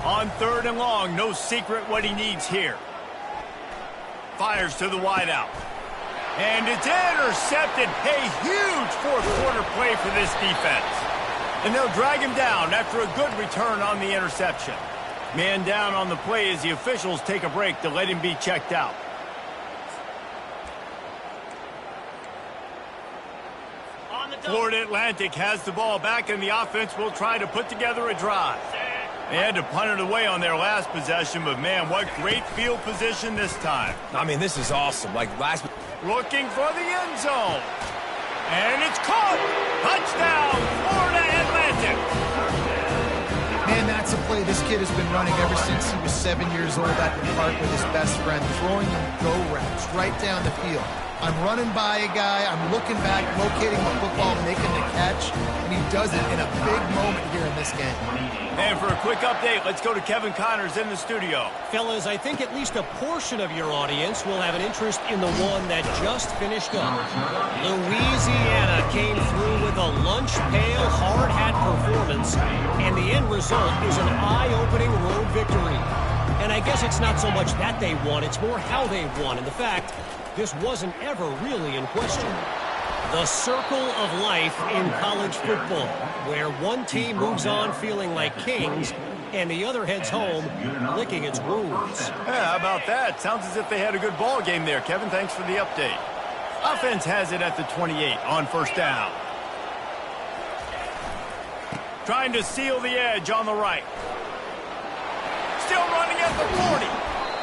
On 3rd and long, no secret what he needs here. Fires to the wideout. And it's intercepted. A huge fourth-quarter play for this defense. And they'll drag him down after a good return on the interception. Man down on the play as the officials take a break to let him be checked out. Florida Atlantic has the ball back, and the offense will try to put together a drive. They had to punt it away on their last possession, but man, what great field position this time.
I mean, this is awesome. Like last...
Looking for the end zone. And it's caught. Touchdown, Florida Atlantic.
Man, that's a play this kid has been running ever since he was 7 years old at the park with his best friend, throwing him go routes right down the field. I'm running by a guy, I'm looking back, locating the football, making the catch, and he does it in a big moment here in this game.
And for a quick update, let's go to Kevin Connors in the studio.
Fellas, I think at least a portion of your audience will have an interest in the one that just finished up. Louisiana came through with a lunch pail hard hat performance, and the end result is an eye-opening road victory. And I guess it's not so much that they won, it's more how they won. And the fact, this wasn't ever really in question. The circle of life in college football, where one team moves on feeling like kings, and the other heads home licking its wounds.
Yeah, how about that? Sounds as if they had a good ball game there, Kevin. Thanks for the update. Offense has it at the 28 on 1st down. Trying to seal the edge on the right. Still running at the 40.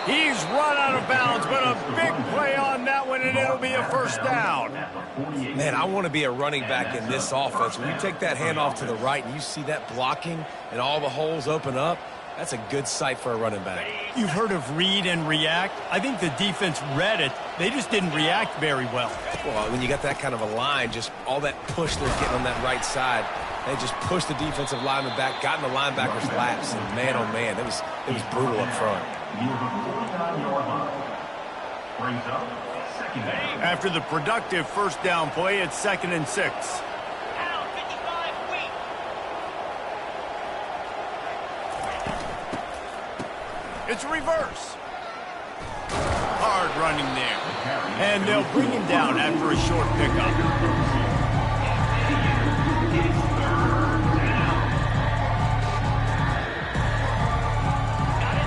He's run out of bounds, but a big play on that one, and it'll be a 1st down.
Man, I want to be a running back in this offense. When you take that handoff to the right and you see that blocking and all the holes open up, that's a good sight for a running back.
You've heard of read and react. I think the defense read it. They just didn't react very well.
Well, when you got that kind of a line, just all that push they're getting on that right side, they just pushed the defensive lineman back, got in the linebacker's laps, and man, oh man, it was brutal up front.
After the productive 1st down play, it's 2nd and 6. It's a reverse. Hard running there. And they'll bring him down after a short pickup.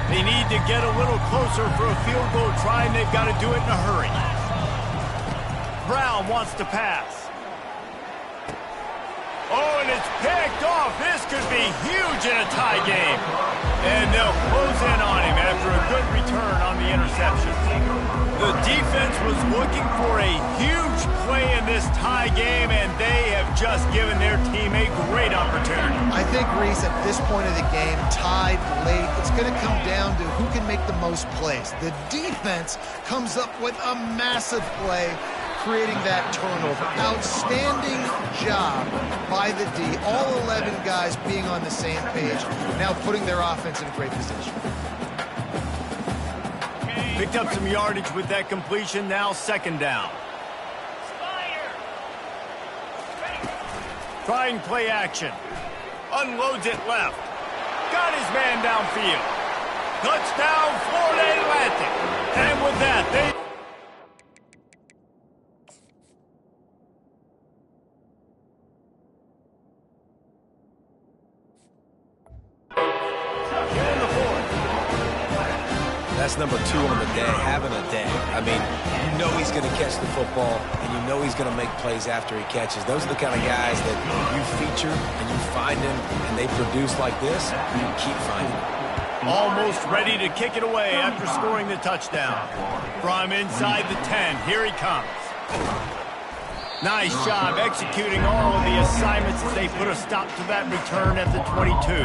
They need to get a little closer for a field goal try, and they've got to do it in a hurry. Brown wants to pass. Oh, and it's picked off. This could be huge in a tie game. And they'll close in on him after a good return on the interception. The defense was looking for a huge play in this tie game, and they have just given their team a great opportunity.
I think, Reese, at this point of the game, tied late, it's going to come down to who can make the most plays. The defense comes up with a massive play, creating that turnover. Outstanding job by the D. All 11 guys being on the same page, now putting their offense in a great position.
Picked up some yardage with that completion, now 2nd down. Trying play action. Unloads it left. Got his man downfield. Touchdown, Florida Atlantic. And with that, they...
That's number 2 on the day, having a day. I mean, you know he's going to catch the football, and you know he's going to make plays after he catches. Those are the kind of guys that you feature, and you find them, and they produce like this, you keep finding them.
Almost ready to kick it away after scoring the touchdown. From inside the 10, here he comes. Nice job executing all of the assignments as they put a stop to that return at the 22.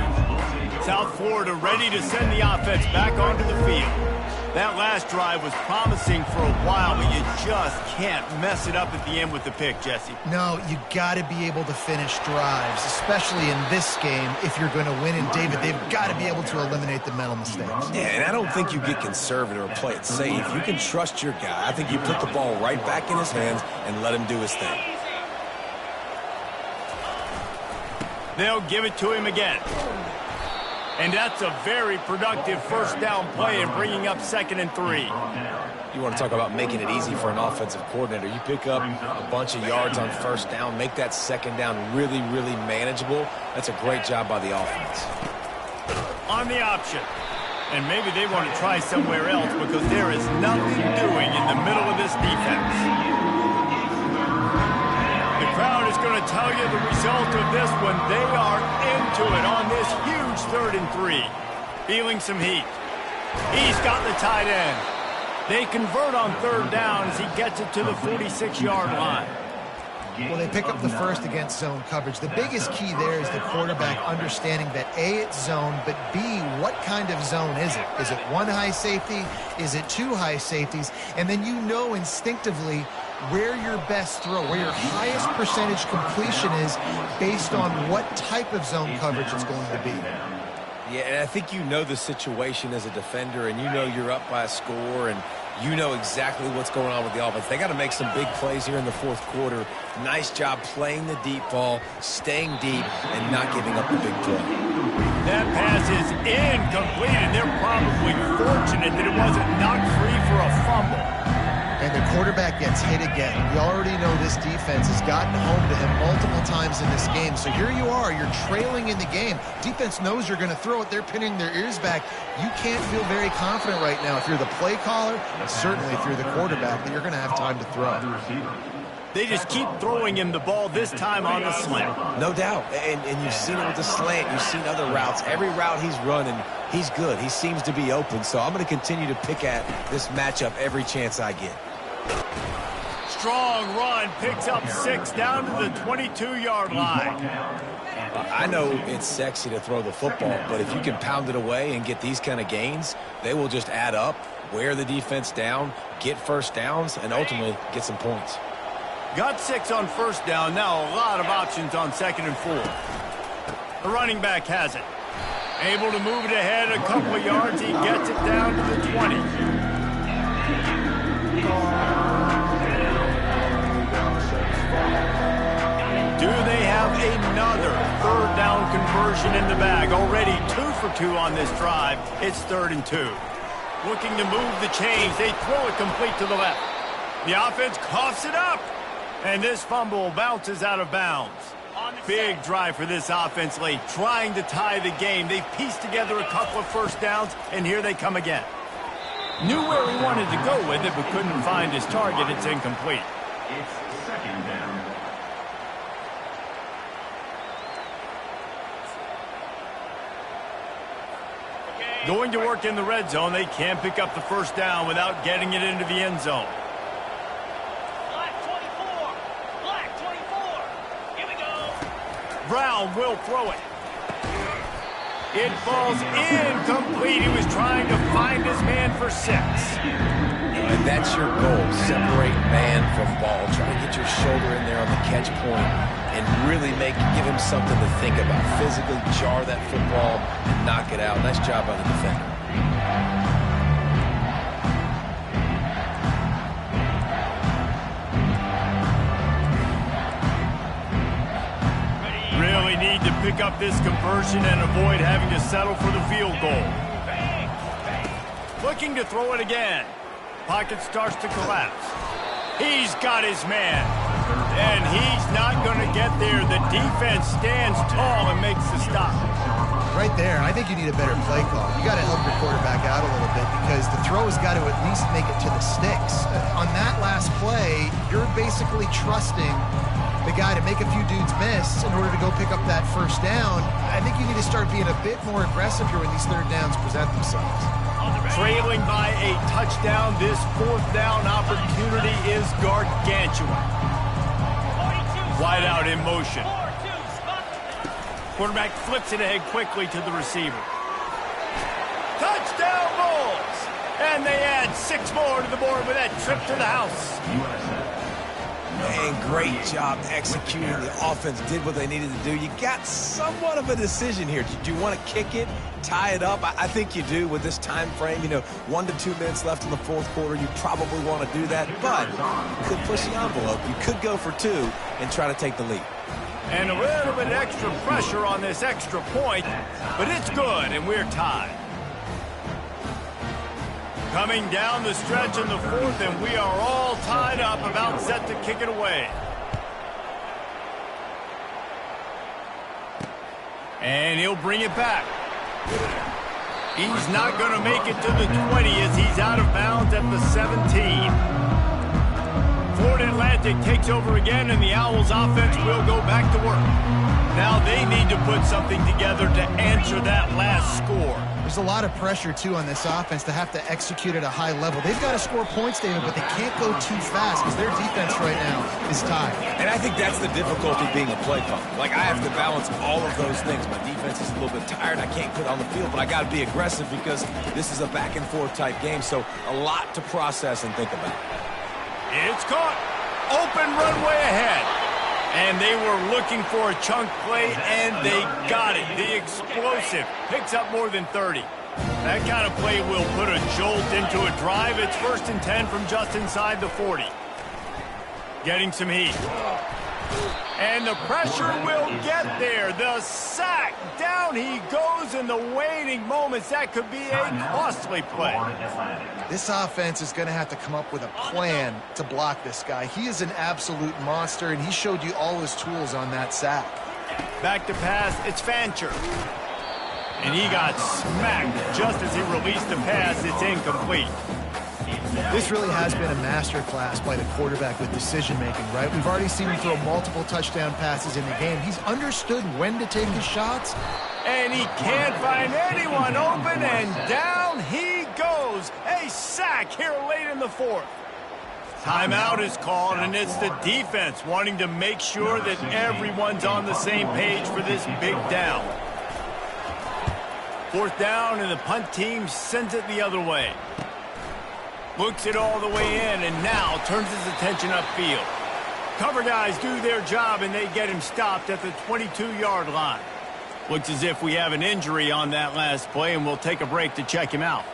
South Florida ready to send the offense back onto the field. That last drive was promising for a while, but you just can't mess it up at the end with the pick, Jesse.
No, you got to be able to finish drives, especially in this game if you're going to win. And, David, they've got to be able to eliminate the mental mistakes.
Yeah, and I don't think you get conservative or play it safe. You can trust your guy. I think you put the ball right back in his hands and let him do his thing.
They'll give it to him again. And that's a very productive first down play and bringing up 2nd and 3.
You want to talk about making it easy for an offensive coordinator. You pick up a bunch of yards on first down, make that 2nd down really, really manageable. That's a great job by the offense.
On the option. And maybe they want to try somewhere else because there is nothing doing in the middle of this defense. The crowd is going to tell you the result of this when they are into it on this huge 3rd and 3. Feeling some heat. He's got the tight end. They convert on 3rd down as he gets it to the 46-yard line.
Well, they pick up the first against zone coverage. The biggest key there is the quarterback understanding that A, it's zone, but B, what kind of zone is it? Is it 1 high safety? Is it 2 high safeties? And then you know instinctively where your best throw, where your highest percentage completion is based on what type of zone coverage it's going to be.
Yeah, and I think you know the situation as a defender, and you know you're up by a score, and you know exactly what's going on with the offense. They got to make some big plays here in the 4th quarter. Nice job playing the deep ball, staying deep, and not giving up the big play.
That pass is incomplete, and they're probably fortunate that it wasn't knocked free for a fumble.
And the quarterback gets hit again. We already know this defense has gotten home to him multiple times in this game. So here you are, you're trailing in the game. Defense knows you're going to throw it. They're pinning their ears back. You can't feel very confident right now if you're the play caller, and certainly if you're the quarterback, that you're going to have time to throw.
They just keep throwing him the ball, this time on the slant.
No doubt. And you've seen it with the slant. You've seen other routes. Every route he's running, he's good. He seems to be open. So I'm going to continue to pick at this matchup every chance I get.
Strong run, picks up 6 down to the 22-yard line.
I know it's sexy to throw the football, but if you can pound it away and get these kind of gains, they will just add up, wear the defense down, get first downs, and ultimately get some points.
Got 6 on first down. Now a lot of options on 2nd and 4. The running back has it. Able to move it ahead a couple of yards. He gets it down to the 20. Do they have another 3rd down conversion in the bag? Already 2 for 2 on this drive. It's 3rd and 2. Looking to move the chains. They throw it complete to the left. The offense coughs it up. And this fumble bounces out of bounds. Big drive for this offense late, trying to tie the game. They've pieced together a couple of first downs, and here they come again. Knew where he wanted to go with it, but couldn't find his target. It's incomplete.
It's 2nd down.
Going to work in the red zone. They can't pick up the first down without getting it into the end zone.
Black 24. Here we go.
Brown will throw it. It falls incomplete. He was trying to find his man for 6.
And that's your goal. Separate man from ball. Try to get your shoulder in there on the catch point and really give him something to think about. Physically jar that football and knock it out. Nice job by the defender.
Really need to pick up this conversion and avoid having to settle for the field goal. Looking to throw it again. Pocket starts to collapse. He's got his man. And he's not going to get there. The defense stands tall and makes the stop.
Right there, I think you need a better play call. You got to help your quarterback out a little bit because the throw has got to at least make it to the sticks. On that last play, you're basically trusting the guy to make a few dudes miss in order to go pick up that first down. I think you need to start being a bit more aggressive here when these 3rd downs present themselves.
Trailing by a touchdown, this 4th down opportunity is gargantuan. Wide out in motion. Quarterback flips it ahead quickly to the receiver. Touchdown Bulls! And they add 6 more to the board with that trip to the house.
Man, great job executing. The offense did what they needed to do. You got somewhat of a decision here. Do you want to kick it, tie it up? I think you do with this time frame. 1 to 2 minutes left in the 4th quarter. You probably want to do that, but you could push the envelope. You could go for 2 and try to take the lead.
And a little bit extra pressure on this extra point, but it's good, and we're tied. Coming down the stretch in the fourth, and we are all tied up, about set to kick it away. And he'll bring it back. He's not going to make it to the 20 as he's out of bounds at the 17. Florida Atlantic takes over again, and the Owls offense will go back to work. Now they need to put something together to answer that last score.
There's a lot of pressure, too, on this offense to have to execute at a high level. They've got to score points, David, but they can't go too fast because their defense right now is tied.
And I think that's the difficulty being a play caller. Like, I have to balance all of those things. My defense is a little bit tired. I can't put it on the field, but I got to be aggressive because this is a back-and-forth type game, so a lot to process and think about.
It's caught. Open runway ahead. And they were looking for a chunk play, and they got it. The explosive picks up more than 30. That kind of play will put a jolt into a drive. It's 1st and 10 from just inside the 40. Getting some heat. And the pressure will get there. The sack. Down he goes in the waning moments. That could be a costly play.
This offense is going to have to come up with a plan to block this guy. He is an absolute monster, and he showed you all his tools on that sack.
Back to pass. It's Fancher. And he got smacked just as he released the pass. It's incomplete.
This really has been a masterclass by the quarterback with decision-making, right? We've already seen him throw multiple touchdown passes in the game. He's understood when to take his shots.
And he can't find anyone open, and down he goes. A sack here late in the fourth. Timeout is called, and it's the defense wanting to make sure that everyone's on the same page for this big down. 4th down, and the punt team sends it the other way. Looks it all the way in, and now turns his attention upfield. Cover guys do their job, and they get him stopped at the 22-yard line. Looks as if we have an injury on that last play, and we'll take a break to check him out.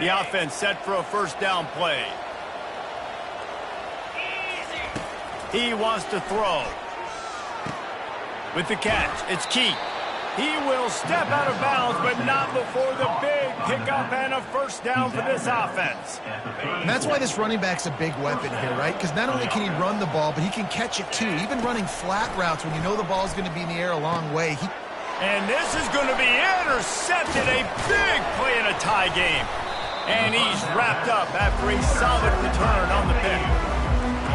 The offense set for a 1st down play. He wants to throw. With the catch, it's Keith. He will step out of bounds, but not before the big pickup and a 1st down for this offense.
And that's why this running back's a big weapon here, right? Because not only can he run the ball, but he can catch it too. Even running flat routes when you know the ball's going to be in the air a long way.
And this is going to be intercepted. A big play in a tie game. And he's wrapped up after a solid return on the pick.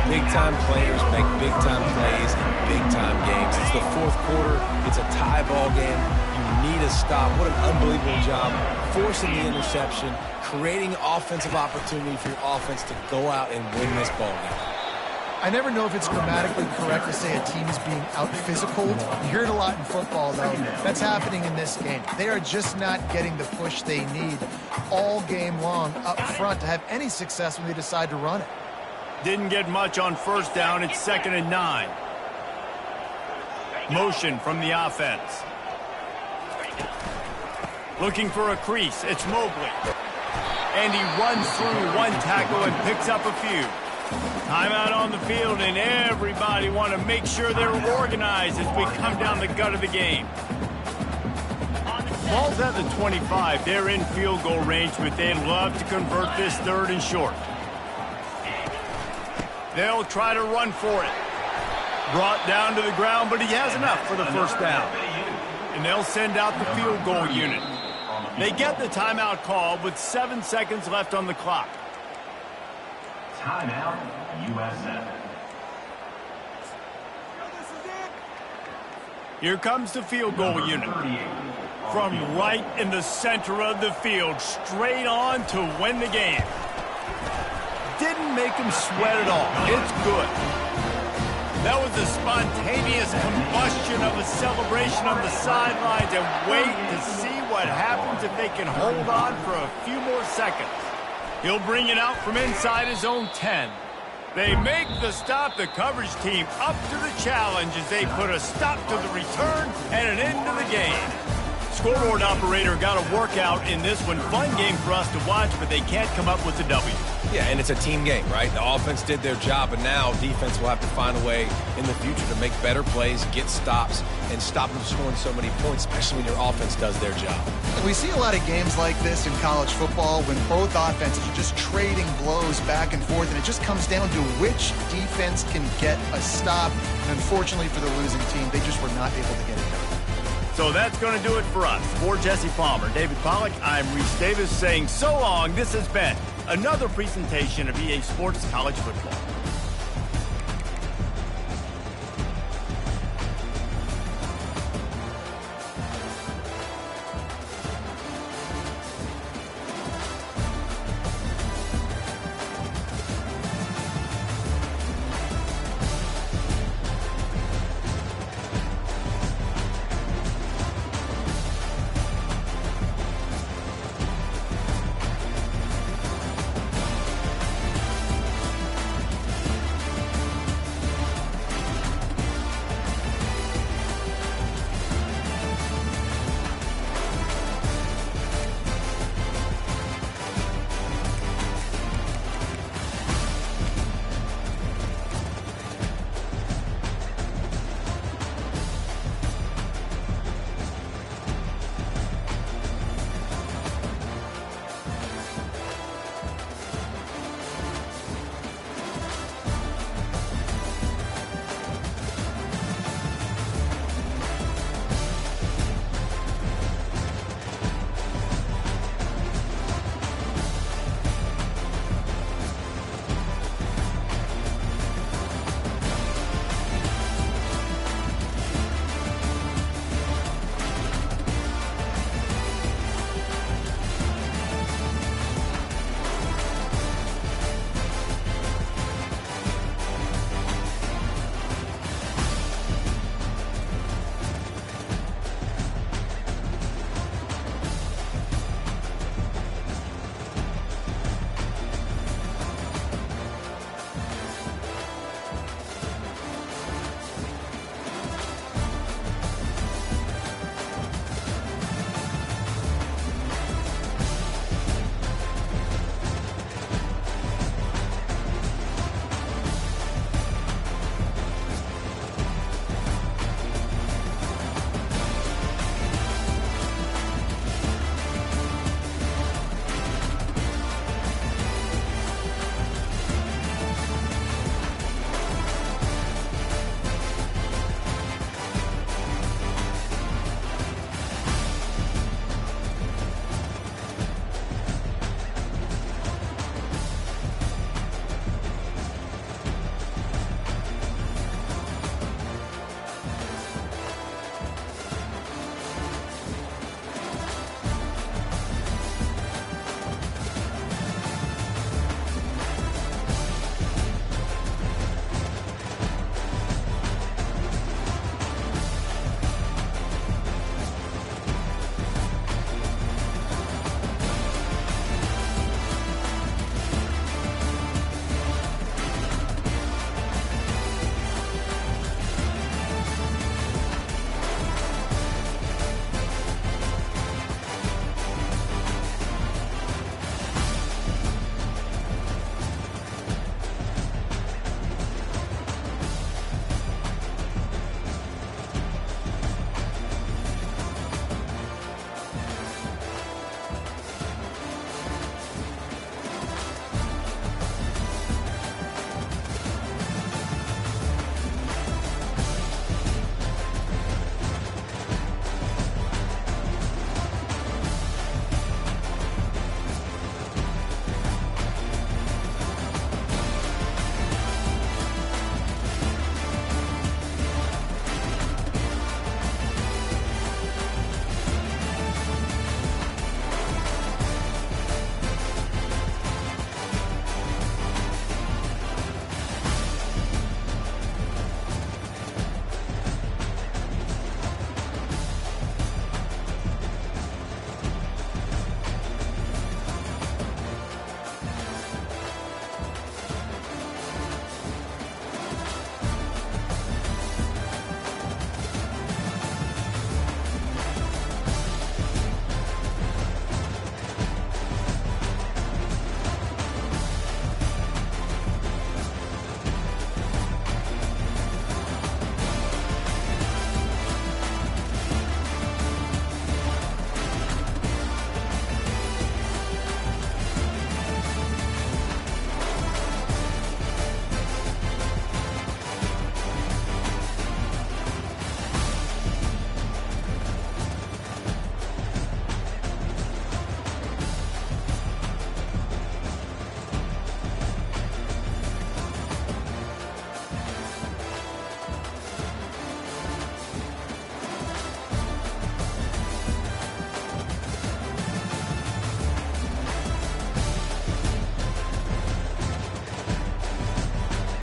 Big-time players make big-time plays in big-time games. It's the 4th quarter. It's a tie ball game. You need a stop. What an unbelievable job forcing the interception, creating offensive opportunity for your offense to go out and win this ball game.
I never know if it's grammatically correct to say a team is being out-physical. You hear it a lot in football, though. That's happening in this game. They are just not getting the push they need all game long up front to have any success when they decide to run it.
Didn't get much on 1st down. It's 2nd and 9. Motion from the offense. Looking for a crease. It's Mobley. And he runs through one tackle and picks up a few. Timeout on the field, and everybody want to make sure they're organized as we come down the gut of the game. Ball's at the 25. They're in field goal range, but they'd love to convert this 3rd and short. They'll try to run for it. Brought down to the ground, but he has enough for the 1st down. And they'll send out the field goal unit. They get the timeout call with 7 seconds left on the clock.
Timeout, USA.
Here comes the field goal unit. From right in the center of the field, straight on to win the game. Didn't make him sweat at all. It's good. That was a spontaneous combustion of a celebration on the sidelines, and wait to see what happens if they can hold on for a few more seconds. He'll bring it out from inside his own 10. They make the stop. The coverage team up to the challenge as they put a stop to the return and an end to the game. scoreboard operator got a workout in this one. Fun game for us to watch, but they can't come up with the W.
Yeah, and it's a team game, right? The offense did their job, and now defense will have to find a way in the future to make better plays, get stops, and stop them scoring so many points, especially when your offense does their job.
We see a lot of games like this in college football when both offenses are just trading blows back and forth, and it just comes down to which defense can get a stop. And unfortunately for the losing team, they just were not able to get it done.
So that's going to do it for us. For Jesse Palmer, David Pollack, I'm Reese Davis saying so long. This has been another presentation of EA Sports College Football.